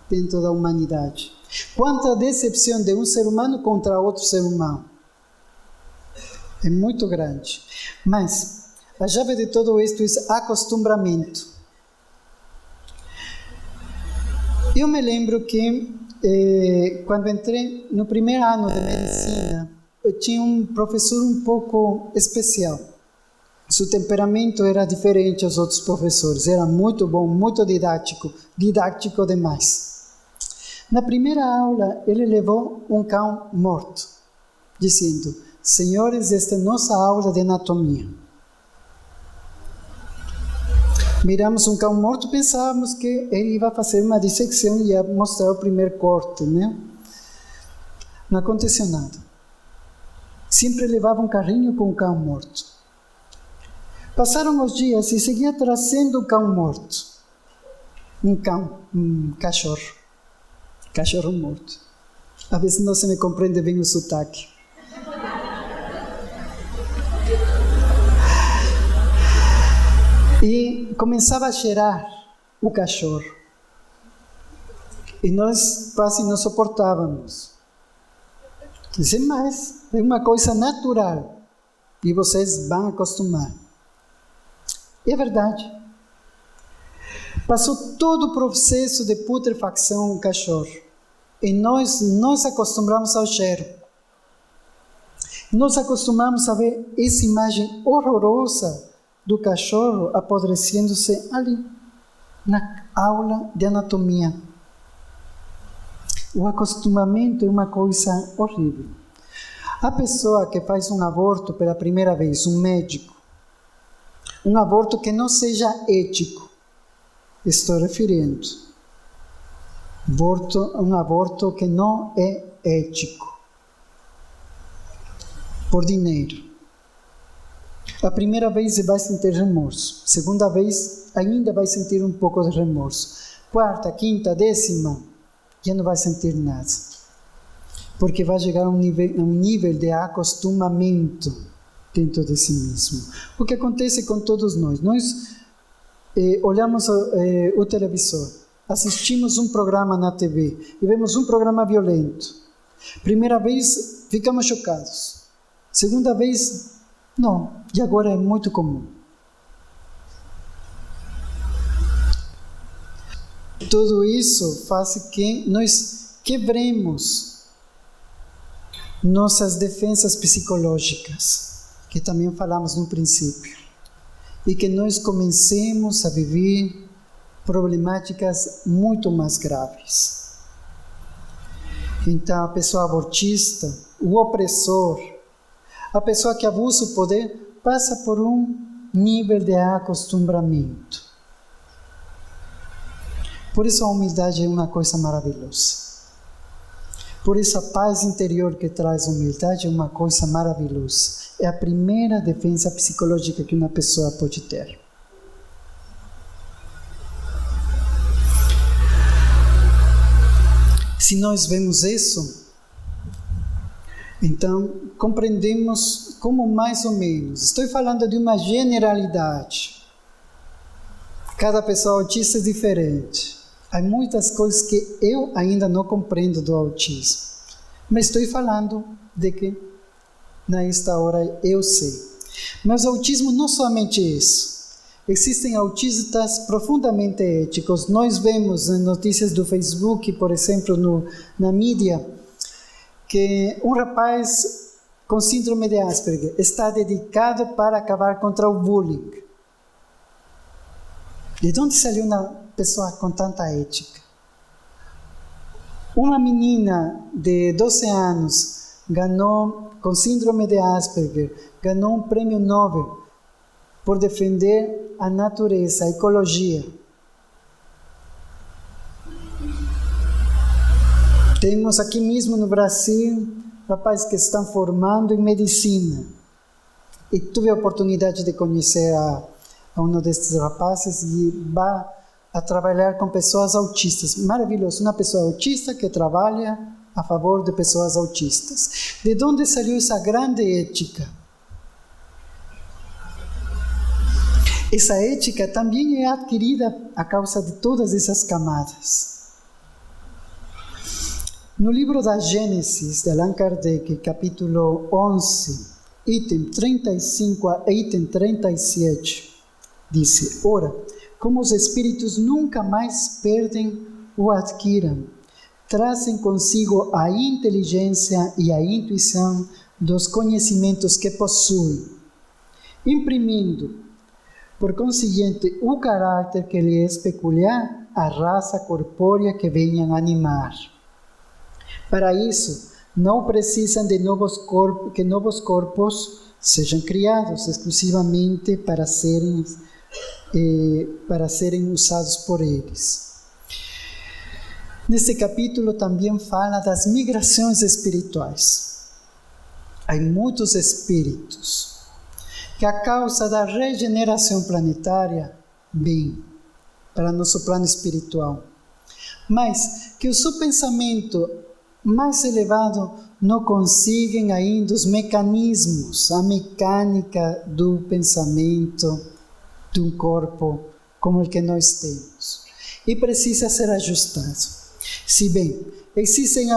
dentro da humanidade? Quanta decepção de um ser humano contra outro ser humano. É muito grande. Mas a chave de tudo isto é acostumbramento. Eu me lembro que quando entrei no primeiro ano de medicina, eu tinha um professor um pouco especial. Seu temperamento era diferente aos outros professores. Era muito bom, muito didático demais. Na primeira aula, ele levou um cão morto, dizendo: senhores, esta é nossa aula de anatomia. Miramos um cão morto, pensávamos que ele ia fazer uma dissecção e ia mostrar o primeiro corte, né? Não aconteceu nada. Sempre levava um carrinho com o cão morto. Passaram os dias e seguia trazendo o cão morto. Um cachorro morto. A vezes não se me compreende bem o sotaque. E começava a cheirar o cachorro. E nós quase não suportávamos. Dizem, mas é uma coisa natural. E vocês vão acostumar. E é verdade. Passou todo o processo de putrefacção o cachorro. E nós nos acostumamos ao cheiro. Nós acostumamos a ver essa imagem horrorosa do cachorro apodrecendo-se ali, na aula de anatomia. O acostumamento é uma coisa horrível. A pessoa que faz um aborto pela primeira vez, um médico, um aborto que não seja ético, estou referindo. Um aborto que não é ético, por dinheiro. A primeira vez vai sentir remorso, segunda vez ainda vai sentir um pouco de remorso, quarta, quinta, décima, já não vai sentir nada, porque vai chegar a um nível de acostumamento dentro de si mesmo. O que acontece com todos nós? Nós olhamos o televisor, assistimos um programa na TV e vemos um programa violento. Primeira vez, ficamos chocados. Segunda vez, não. E agora é muito comum. Tudo isso faz que nós quebremos nossas defesas psicológicas, que também falamos no princípio, e que nós comecemos a viver problemáticas muito mais graves. Então, a pessoa abortista, o opressor, a pessoa que abusa o poder, passa por um nível de acostumamento. Por isso a humildade é uma coisa maravilhosa. Por isso a paz interior que traz humildade é uma coisa maravilhosa. É a primeira defesa psicológica que uma pessoa pode ter. Se nós vemos isso, então compreendemos como mais ou menos. Estou falando de uma generalidade. Cada pessoa autista é diferente. Há muitas coisas que eu ainda não compreendo do autismo. Mas estou falando de que, nesta hora, eu sei. Mas o autismo não somente isso. Existem autistas profundamente éticos. Nós vemos em notícias do Facebook, por exemplo, na mídia, que um rapaz com síndrome de Asperger está dedicado para acabar contra o bullying. De onde saiu uma pessoa com tanta ética? Uma menina de 12 anos ganhou, com síndrome de Asperger, ganhou um prêmio Nobel por defender a natureza, a ecologia. Temos aqui mesmo no Brasil rapazes que estão formando em medicina. E tive a oportunidade de conhecer a um destes rapazes e vai a trabalhar com pessoas autistas. Maravilhoso, uma pessoa autista que trabalha a favor de pessoas autistas. De onde saiu essa grande ética? Essa ética também é adquirida a causa de todas essas camadas. No livro da Gênesis, de Allan Kardec, capítulo 11, item 35 a item 37, diz: ora, como os espíritos nunca mais perdem ou adquirem, trazem consigo a inteligência e a intuição dos conhecimentos que possuem, imprimindo, por conseguinte, o caráter que lhe é peculiar à raça corpórea que venham animar. Para isso, não precisam de que novos corpos sejam criados exclusivamente para serem usados por eles. Neste capítulo também fala das migrações espirituais. Há muitos espíritos que, a causa da regeneração planetária, vêm para nosso plano espiritual, mas que o seu pensamento mais elevado não conseguem ainda os mecanismos, a mecânica do pensamento de um corpo como o que nós temos. E precisa ser ajustado. Se bem, existem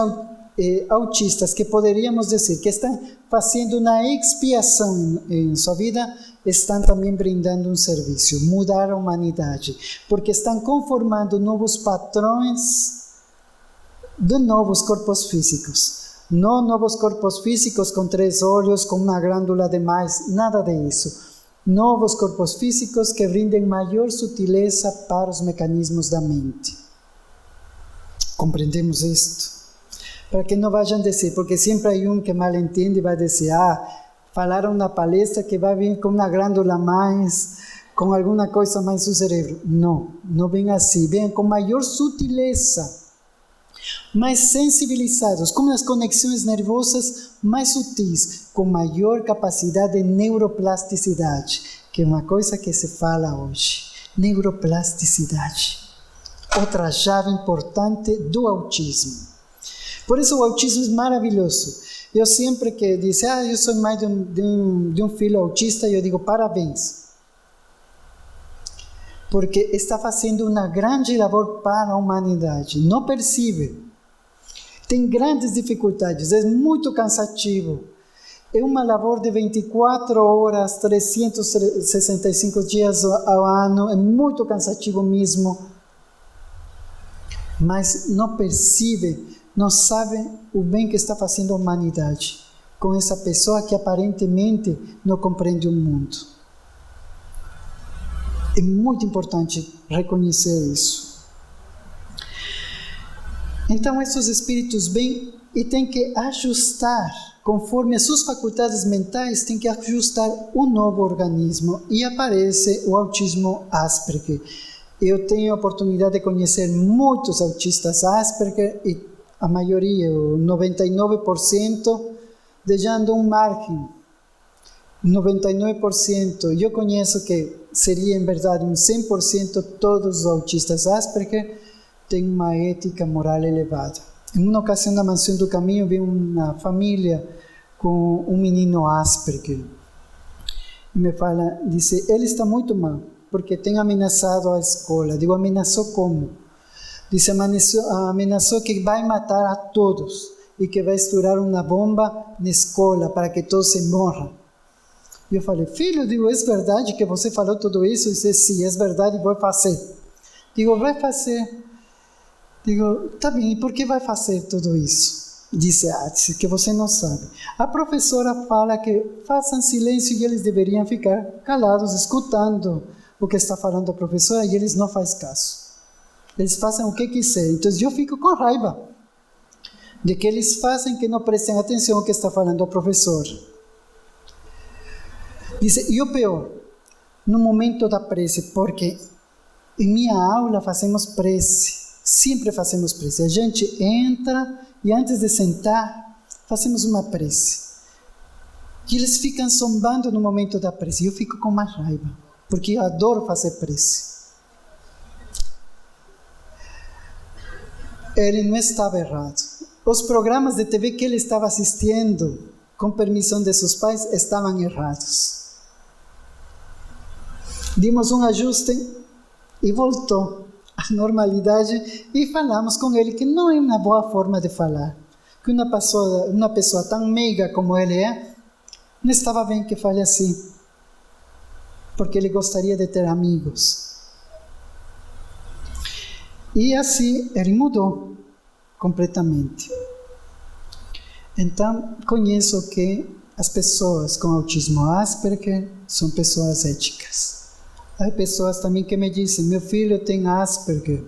autistas que poderíamos dizer que estão fazendo uma expiação em sua vida, estão também brindando um serviço, mudar a humanidade, porque estão conformando novos padrões de novos corpos físicos. Não novos corpos físicos com 3 olhos, com uma glândula demais, nada disso. Novos corpos físicos que brindem maior sutileza para os mecanismos da mente. Compreendemos isto? Para que não vayam dizer, porque sempre há que mal entende e vai dizer, falaram na palestra que vai vir com uma glândula mais, com alguma coisa mais no cérebro. Não, não vem assim, vem com maior sutileza, mais sensibilizados, com as conexões nervosas mais sutis, com maior capacidade de neuroplasticidade, que é uma coisa que se fala hoje. Neuroplasticidade. Outra chave importante do autismo. Por isso o autismo é maravilhoso. Eu sempre que disse, eu sou mãe de um filho autista, eu digo, parabéns. Porque está fazendo uma grande labor para a humanidade. Não percebe. Tem grandes dificuldades, é muito cansativo. É uma labor de 24 horas, 365 dias ao ano, é muito cansativo mesmo. Mas não percebe, não sabe o bem que está fazendo a humanidade com essa pessoa que aparentemente não compreende o mundo. É muito importante reconhecer isso. Então, esses espíritos vêm e têm que ajustar, conforme as suas faculdades mentais, têm que ajustar um novo organismo. E aparece o autismo Asperger. Eu tenho a oportunidade de conhecer muitos autistas Asperger e a maioria, o 99%, deixando um margem. 99%. Eu conheço que seria, em verdade, um 100% todos os autistas Asperger têm uma ética moral elevada. Em uma ocasião, na Mansão do Caminho, vi uma família com um menino Asperger. E me fala, disse, ele está muito mal, porque tem ameaçado a escola. Digo, ameaçou como? Disse, ameaçou que vai matar a todos e que vai estourar uma bomba na escola para que todos se morram. E eu falei, filho, digo, é verdade que você falou tudo isso? Ele disse, sim, é verdade, vou fazer. Digo, vai fazer. Digo, tá bem, e por que vai fazer tudo isso? Disse, que você não sabe. A professora fala que façam silêncio e eles deveriam ficar calados, escutando o que está falando a professora, e eles não fazem caso. Eles fazem o que quiserem. Então eu fico com raiva de que eles fazem que não prestem atenção ao que está falando a professora. Diz, e o pior, no momento da prece, porque em minha aula fazemos prece, sempre fazemos prece. A gente entra e antes de sentar, fazemos uma prece. E eles ficam zombando no momento da prece. E eu fico com mais raiva, porque eu adoro fazer prece. Ele não estava errado. Os programas de TV que ele estava assistindo, com permissão de seus pais, estavam errados. Dimos um ajuste e voltou à normalidade e falamos com ele que não é uma boa forma de falar. Que uma pessoa tão meiga como ele é, não estava bem que fale assim. Porque ele gostaria de ter amigos. E assim ele mudou completamente. Então, conheço que as pessoas com autismo Asperger são pessoas éticas. Há pessoas também que me dizem, meu filho tem Asperger,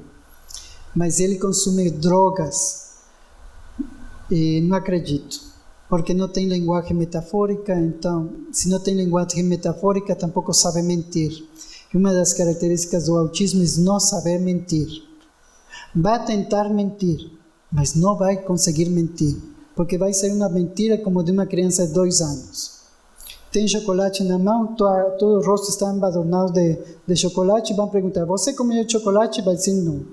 mas ele consome drogas. E não acredito, porque não tem linguagem metafórica, então, se não tem linguagem metafórica, tampouco sabe mentir. E uma das características do autismo é não saber mentir. Vai tentar mentir, mas não vai conseguir mentir, porque vai ser uma mentira como de uma criança de 2 anos. Tem chocolate na mão, todo o rosto está embadurnado de chocolate, vão perguntar, você comeu chocolate? Vai dizer não.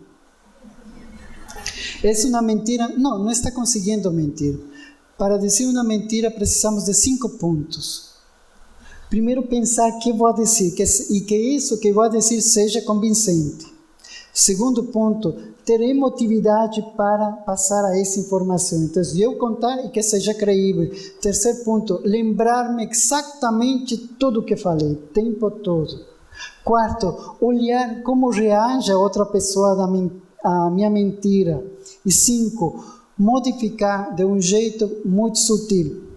É uma mentira? Não, não está conseguindo mentir. Para dizer uma mentira, precisamos de 5 pontos. Primeiro, pensar o que vou dizer, e que isso que vou dizer seja convincente. Segundo ponto, ter emotividade para passar a essa informação. Então, eu contar e que seja creível. Terceiro ponto, lembrar-me exatamente tudo o que falei, o tempo todo. Quarto, olhar como reage a outra pessoa à minha mentira. E 5, modificar de um jeito muito sutil.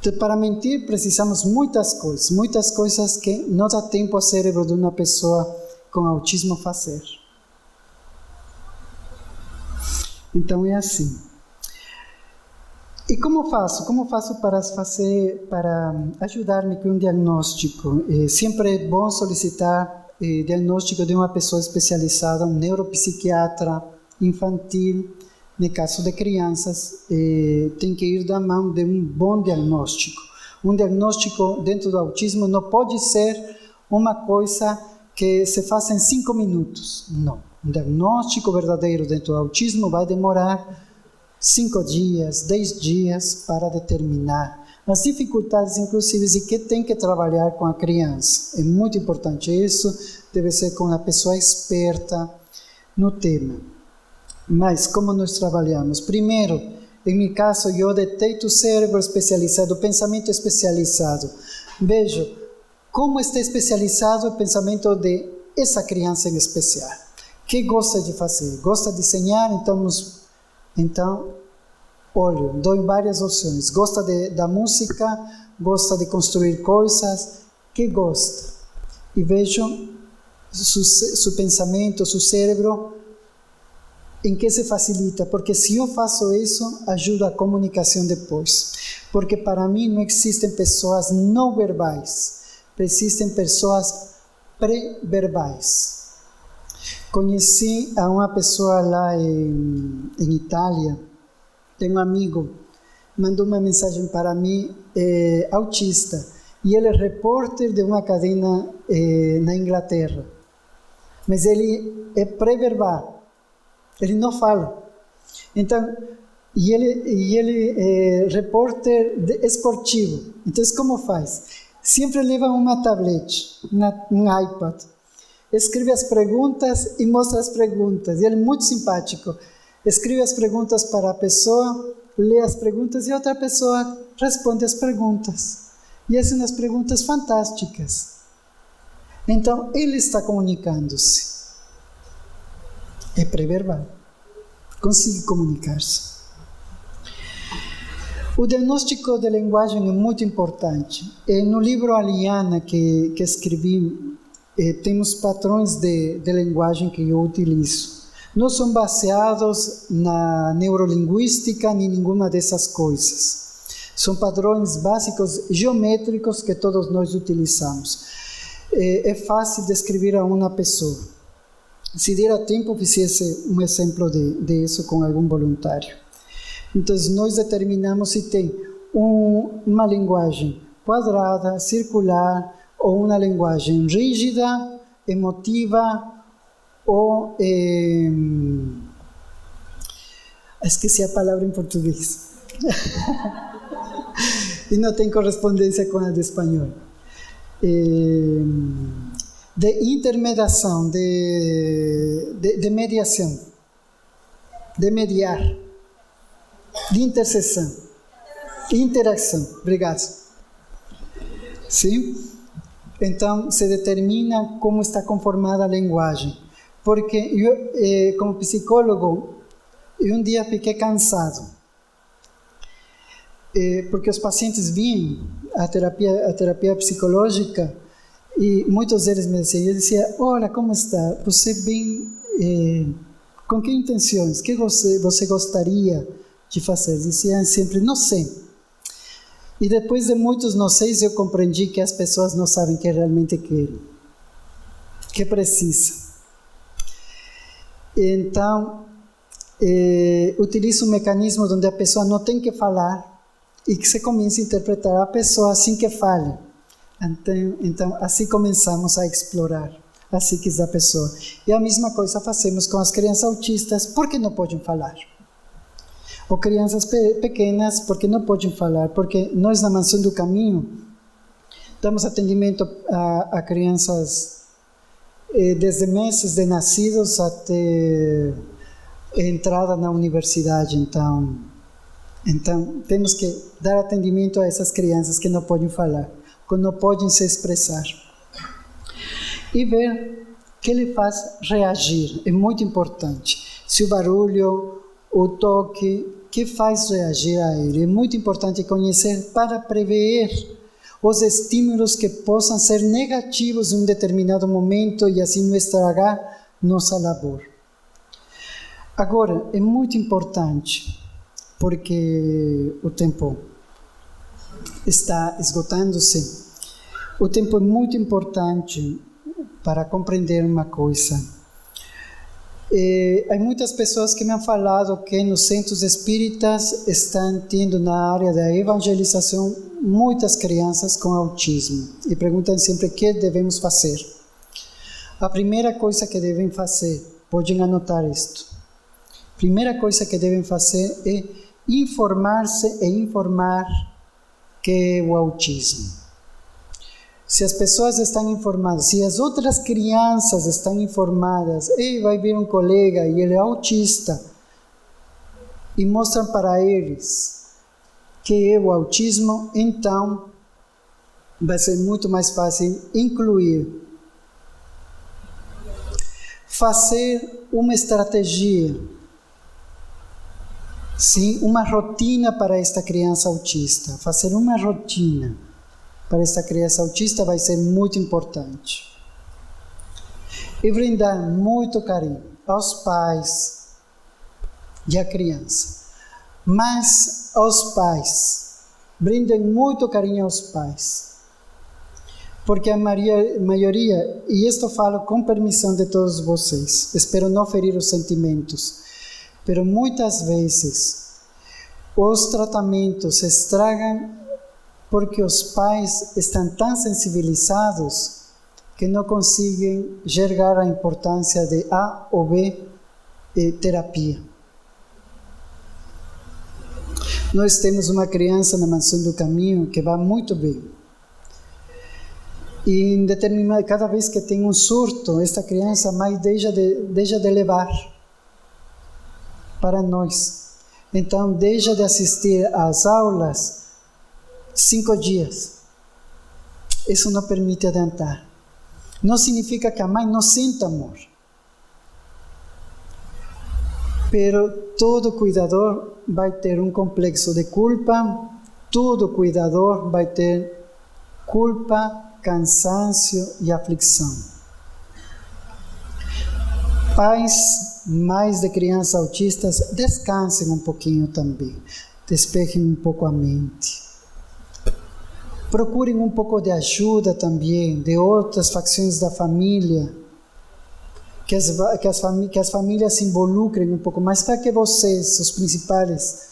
Então, para mentir, precisamos muitas coisas que não dá tempo ao cérebro de uma pessoa com autismo fazer. Então é assim. E como faço? Como faço para ajudar-me com um diagnóstico? Sempre é bom solicitar diagnóstico de uma pessoa especializada, um neuropsiquiatra infantil. No caso de crianças, tem que ir da mão de um bom diagnóstico. Um diagnóstico dentro do autismo não pode ser uma coisa que se faça em 5 minutos. Não. Um diagnóstico verdadeiro dentro do autismo vai demorar 5 dias, 10 dias para determinar as dificuldades, inclusive, e que tem que trabalhar com a criança. É muito importante isso, deve ser com uma pessoa experta no tema. Mas como nós trabalhamos? Primeiro, em meu caso, eu detecto o cérebro especializado, o pensamento especializado. Vejo como está especializado o pensamento de essa criança em especial. O que gosta de fazer? Gosta de desenhar? Então, olho, dou várias opções. Gosta da música, gosta de construir coisas, que gosta. E vejo seu pensamento, seu cérebro, em que se facilita. Porque se eu faço isso, ajuda a comunicação depois. Porque para mim não existem pessoas não verbais, existem pessoas pré-verbais. Conheci a uma pessoa lá em Itália, tem um amigo, mandou uma mensagem para mim, autista, e ele é repórter de uma cadena na Inglaterra, mas ele é pré-verbal, ele não fala. Então, e ele é repórter esportivo. Então, como faz? Sempre leva uma tablet, um iPad, escreve as perguntas e mostra as perguntas. E ele é muito simpático. Escreve as perguntas para a pessoa, lê as perguntas e outra pessoa responde as perguntas. E essas são umas perguntas fantásticas. Então, ele está comunicando-se. É pré-verbal. Consegue comunicar-se. O diagnóstico de linguagem é muito importante. No livro Aliana que escrevi, temos padrões de linguagem que eu utilizo. Não são baseados na neurolinguística nem nenhuma dessas coisas. São padrões básicos geométricos que todos nós utilizamos. É fácil descrever a uma pessoa. Se der tempo, fizesse um exemplo disso com algum voluntário. Então, nós determinamos se tem uma linguagem quadrada, circular, ou uma linguagem rígida, emotiva, ou... esqueci a palavra em português. E não tem correspondência com a de espanhol. De intermediação, de mediação, de mediar, de interseção, interação. Obrigado. Sim? Então, se determina como está conformada a linguagem. Porque eu, como psicólogo, um dia fiquei cansado. Porque os pacientes vinham à terapia psicológica e muitos deles me diziam, eu dizia, olha, como está? Você vem, com que intenções? O que você gostaria de fazer? Diziam sempre, não sei. E depois de muitos não sei, eu compreendi que as pessoas não sabem o que realmente querem, que precisam. Então, utilizo um mecanismo onde a pessoa não tem que falar e que se começa a interpretar a pessoa assim que fale. Então, assim começamos a explorar a psique da pessoa. E a mesma coisa fazemos com as crianças autistas, porque não podem falar. Ou crianças pequenas, porque não podem falar. Porque nós, na Mansão do Caminho, damos atendimento a crianças desde meses de nascidos até a entrada na universidade. Então, temos que dar atendimento a essas crianças que não podem falar, que não podem se expressar. E ver o que lhe faz reagir, é muito importante. Se o barulho, o toque, que faz reagir a ele. É muito importante conhecer para prever os estímulos que possam ser negativos em um determinado momento e assim não estragar nossa labor. Agora, é muito importante porque o tempo está esgotando-se. O tempo é muito importante para compreender uma coisa. Há muitas pessoas que me han falado que nos centros espíritas estão tendo na área da evangelização muitas crianças com autismo e perguntam sempre o que devemos fazer. A primeira coisa que devem fazer, podem anotar isto. A primeira coisa que devem fazer é informar-se e informar que é o autismo. Se as pessoas estão informadas, se as outras crianças estão informadas, vai vir um colega e ele é autista, e mostram para eles que é o autismo, então vai ser muito mais fácil incluir. Fazer uma estratégia, sim, uma rotina para esta criança autista. Fazer uma rotina para esta criança autista vai ser muito importante. E brindar muito carinho aos pais e à criança. Mas aos pais, brindem muito carinho aos pais. Porque a maioria, e isto falo com permissão de todos vocês, espero não ferir os sentimentos, mas muitas vezes os tratamentos estragam porque os pais estão tão sensibilizados que não conseguem enxergar a importância de A ou B terapia. Nós temos uma criança na Mansão do Caminho que vai muito bem. E cada vez que tem um surto, esta criança mais deixa de levar para nós. Então, deixa de assistir às aulas 5 dias. Isso não permite adiantar. Não significa que a mãe não sinta amor. Pero todo cuidador vai ter um complexo de culpa, todo cuidador vai ter culpa, cansaço e aflição. Pais, mães de crianças autistas, descansem um pouquinho também. Despejem um pouco a mente. Procurem um pouco de ajuda também de outras facções da família, que as famílias se involucrem um pouco mais para que vocês, os principais,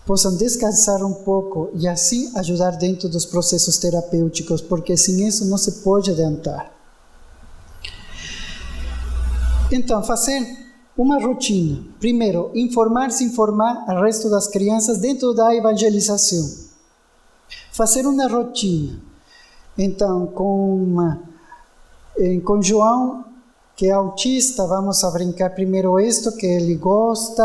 possam descansar um pouco e assim ajudar dentro dos processos terapêuticos, porque sem isso não se pode adiantar. Então, fazer uma rotina. Primeiro, informar o resto das crianças dentro da evangelização. Fazer uma rotina. Então, com João, que é autista, vamos a brincar primeiro isto que ele gosta,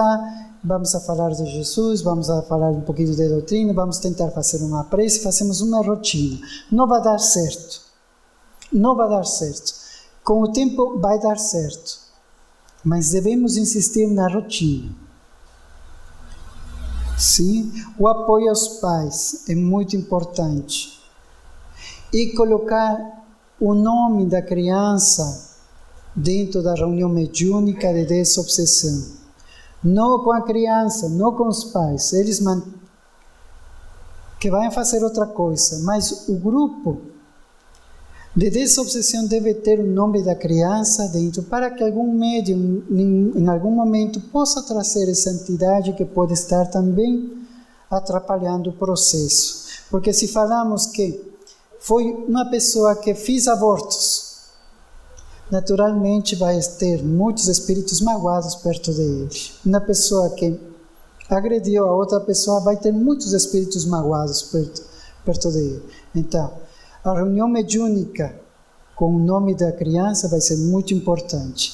vamos a falar de Jesus, vamos a falar um pouquinho de doutrina, vamos tentar fazer uma prece, fazemos uma rotina. Não vai dar certo. Não vai dar certo. Com o tempo vai dar certo. Mas devemos insistir na rotina. Sim, o apoio aos pais é muito importante. E colocar o nome da criança dentro da reunião mediúnica de desobsessão. Não com a criança, não com os pais. Eles que vão fazer outra coisa. Mas o grupo de desobsessão deve ter o nome da criança dentro, para que algum médium, em algum momento, possa trazer essa entidade que pode estar também atrapalhando o processo. Porque se falamos que foi uma pessoa que fez abortos, naturalmente vai ter muitos espíritos magoados perto dele. Uma pessoa que agrediu a outra pessoa vai ter muitos espíritos magoados perto dele. Então, a reunião mediúnica com o nome da criança vai ser muito importante.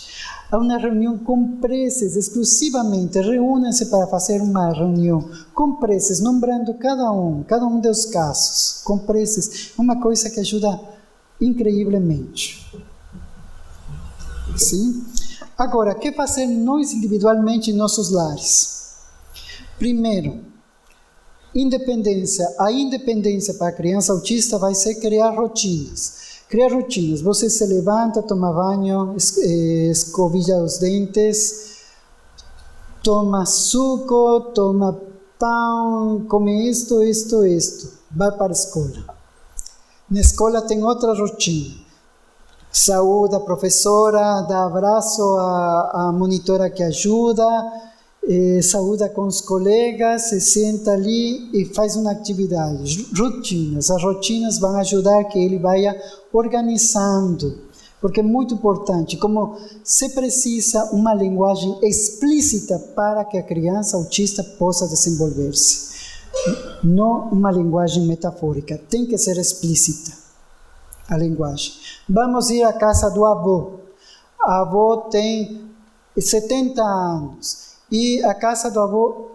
Há uma reunião com preces, exclusivamente, reúnam-se para fazer uma reunião com preces, nombrando cada um dos casos, com preces, uma coisa que ajuda incrivelmente. Sim? Agora, o que fazer nós individualmente em nossos lares? Primeiro, independência. A independência para a criança autista vai ser criar rotinas. Criar rotinas. Você se levanta, toma banho, escovilla os dentes, toma suco, toma pão, come isto. Vai para a escola. Na escola tem outra rotina. Saúda a professora, dá abraço à monitora que ajuda, saúda com os colegas, se senta ali e faz uma atividade. Rotinas. As rotinas vão ajudar que ele vá organizando, porque é muito importante, como se precisa uma linguagem explícita para que a criança autista possa desenvolver-se. Não uma linguagem metafórica, tem que ser explícita a linguagem. Vamos ir à casa do avô. A avó tem 70 anos e a casa do avô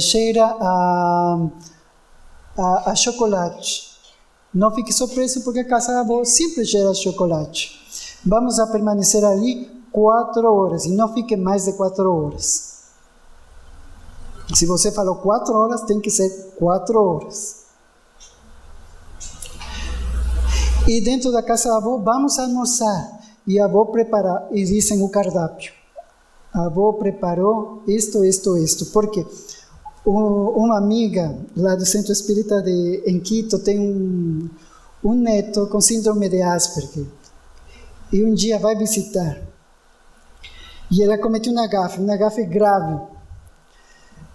cheira a chocolate. Não fique surpreso porque a casa da avó sempre cheira a chocolate. Vamos a permanecer ali 4 horas e não fique mais de 4 horas. Se você falou 4 horas, tem que ser 4 horas. E dentro da casa da avó, vamos almoçar. E a avó prepara, e dizem o cardápio. A avó preparou isto. Por quê? Uma amiga lá do Centro Espírita em Quito tem um neto com síndrome de Asperger. E um dia vai visitar. E ela cometeu uma gafe grave.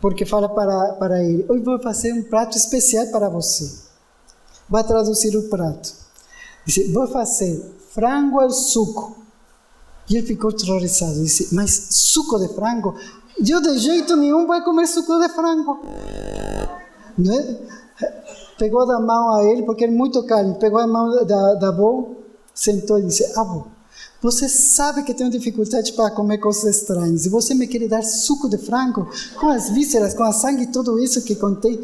Porque fala para ele: hoje vou fazer um prato especial para você. Vai traduzir o prato. Diz: vou fazer frango ao suco. E ele ficou terrorizado. Disse: mas suco de frango? Eu de jeito nenhum vou comer suco de frango. Não é? Pegou da mão a ele, porque ele é muito calmo. Pegou a mão da avó, sentou e disse: avó, você sabe que tenho dificuldade para comer coisas estranhas. E você me quer dar suco de frango? Com as vísceras, com a sangue, tudo isso que contém.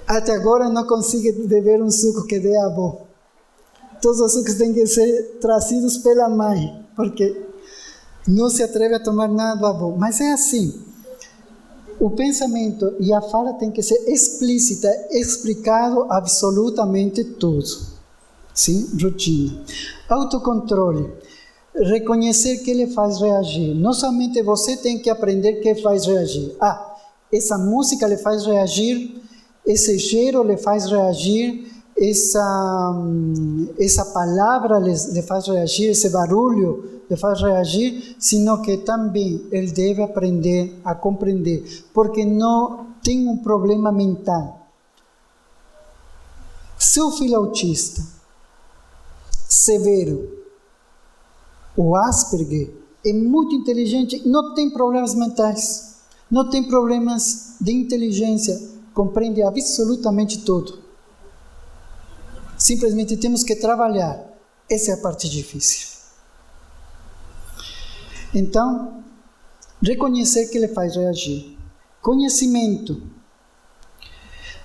Até agora não consigo beber um suco que dê a avó. Todos os sucos têm que ser trazidos pela mãe, porque não se atreve a tomar nada do avô. Mas é assim. O pensamento e a fala tem que ser explícita, explicado absolutamente tudo. Sim? Rotina. Autocontrole. Reconhecer que ele faz reagir. Não somente você tem que aprender que faz reagir. Essa música lhe faz reagir, esse cheiro lhe faz reagir, essa palavra lhe faz reagir, esse barulho lhe faz reagir, sino que também ele deve aprender a compreender, porque não tem um problema mental. Seu filho autista severo, o Asperger, é muito inteligente, não tem problemas mentais, não tem problemas de inteligência, compreende absolutamente tudo. Simplesmente temos que trabalhar. Essa é a parte difícil. Então, reconhecer que ele faz reagir. Conhecimento.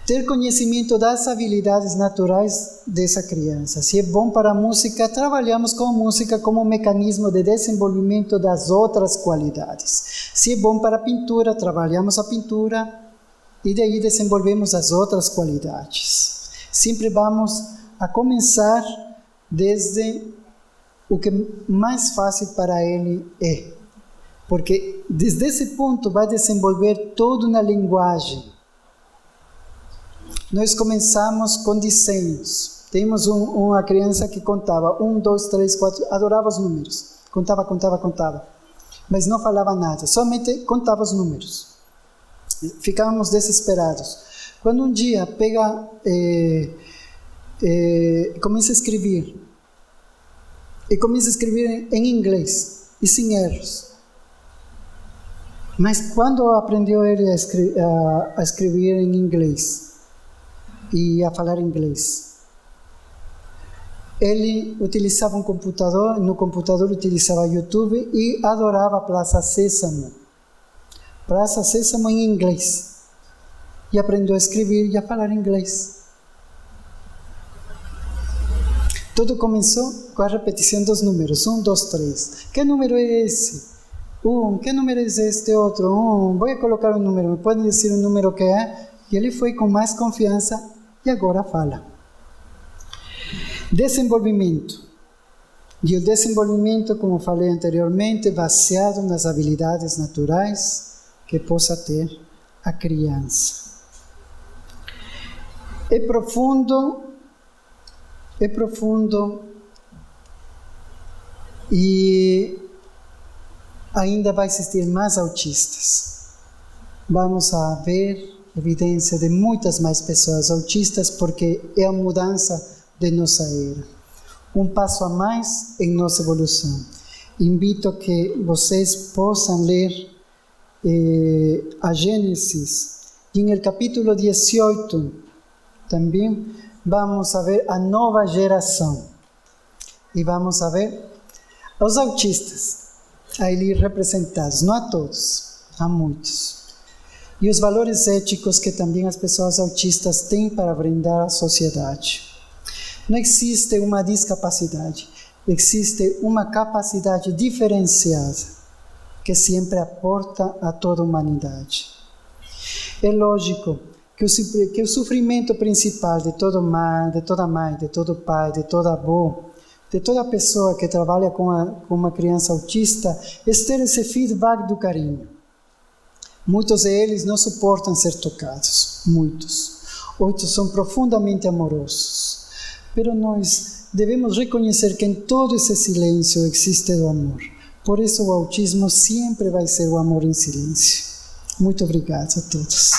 Ter conhecimento das habilidades naturais dessa criança. Se é bom para a música, trabalhamos com a música como um mecanismo de desenvolvimento das outras qualidades. Se é bom para a pintura, trabalhamos a pintura e daí desenvolvemos as outras qualidades. Sempre vamos a começar desde o que mais fácil para ele é. Porque desde esse ponto vai desenvolver toda uma linguagem. Nós começamos com desenhos. Temos uma criança que contava 1, 2, 3, 4, adorava os números. Contava. Mas não falava nada, somente contava os números. Ficávamos desesperados. Quando um dia começa a escrever. E começa a escrever em inglês e sem erros. Mas quando aprendeu ele a escrever em inglês e a falar inglês, ele utilizava um computador, no computador utilizava YouTube e adorava Praça Sésamo. Praça Sésamo em inglês. E aprendeu a escrever e a falar inglês. Tudo começou com a repetição dos números. 1, 2, 3. Que número é esse? 1. Que número é este outro? 1. Vou colocar um número. Me pode dizer o número que é? E ele foi com mais confiança e agora fala. Desenvolvimento. E o desenvolvimento, como falei anteriormente, baseado nas habilidades naturais que possa ter a criança. É profundo e ainda vai existir mais autistas. Vamos a ver evidência de muitas mais pessoas autistas, porque é a mudança de nossa era. Um passo a mais em nossa evolução. Invito que vocês possam ler a Gênesis, e no capítulo 18 também vamos a ver a nova geração. E vamos a ver os autistas, ali representados, não a todos, a muitos. E os valores éticos que também as pessoas autistas têm para brindar à sociedade. Não existe uma discapacidade, existe uma capacidade diferenciada que sempre aporta a toda a humanidade. É lógico que o sofrimento principal de toda mãe, de todo pai, de todo avô, de toda pessoa que trabalha com uma criança autista, é ter esse feedback do carinho. Muitos deles não suportam ser tocados, muitos. Outros são profundamente amorosos. Mas nós devemos reconhecer que em todo esse silêncio existe o amor. Por isso o autismo sempre vai ser o amor em silêncio. Muito obrigado a todos.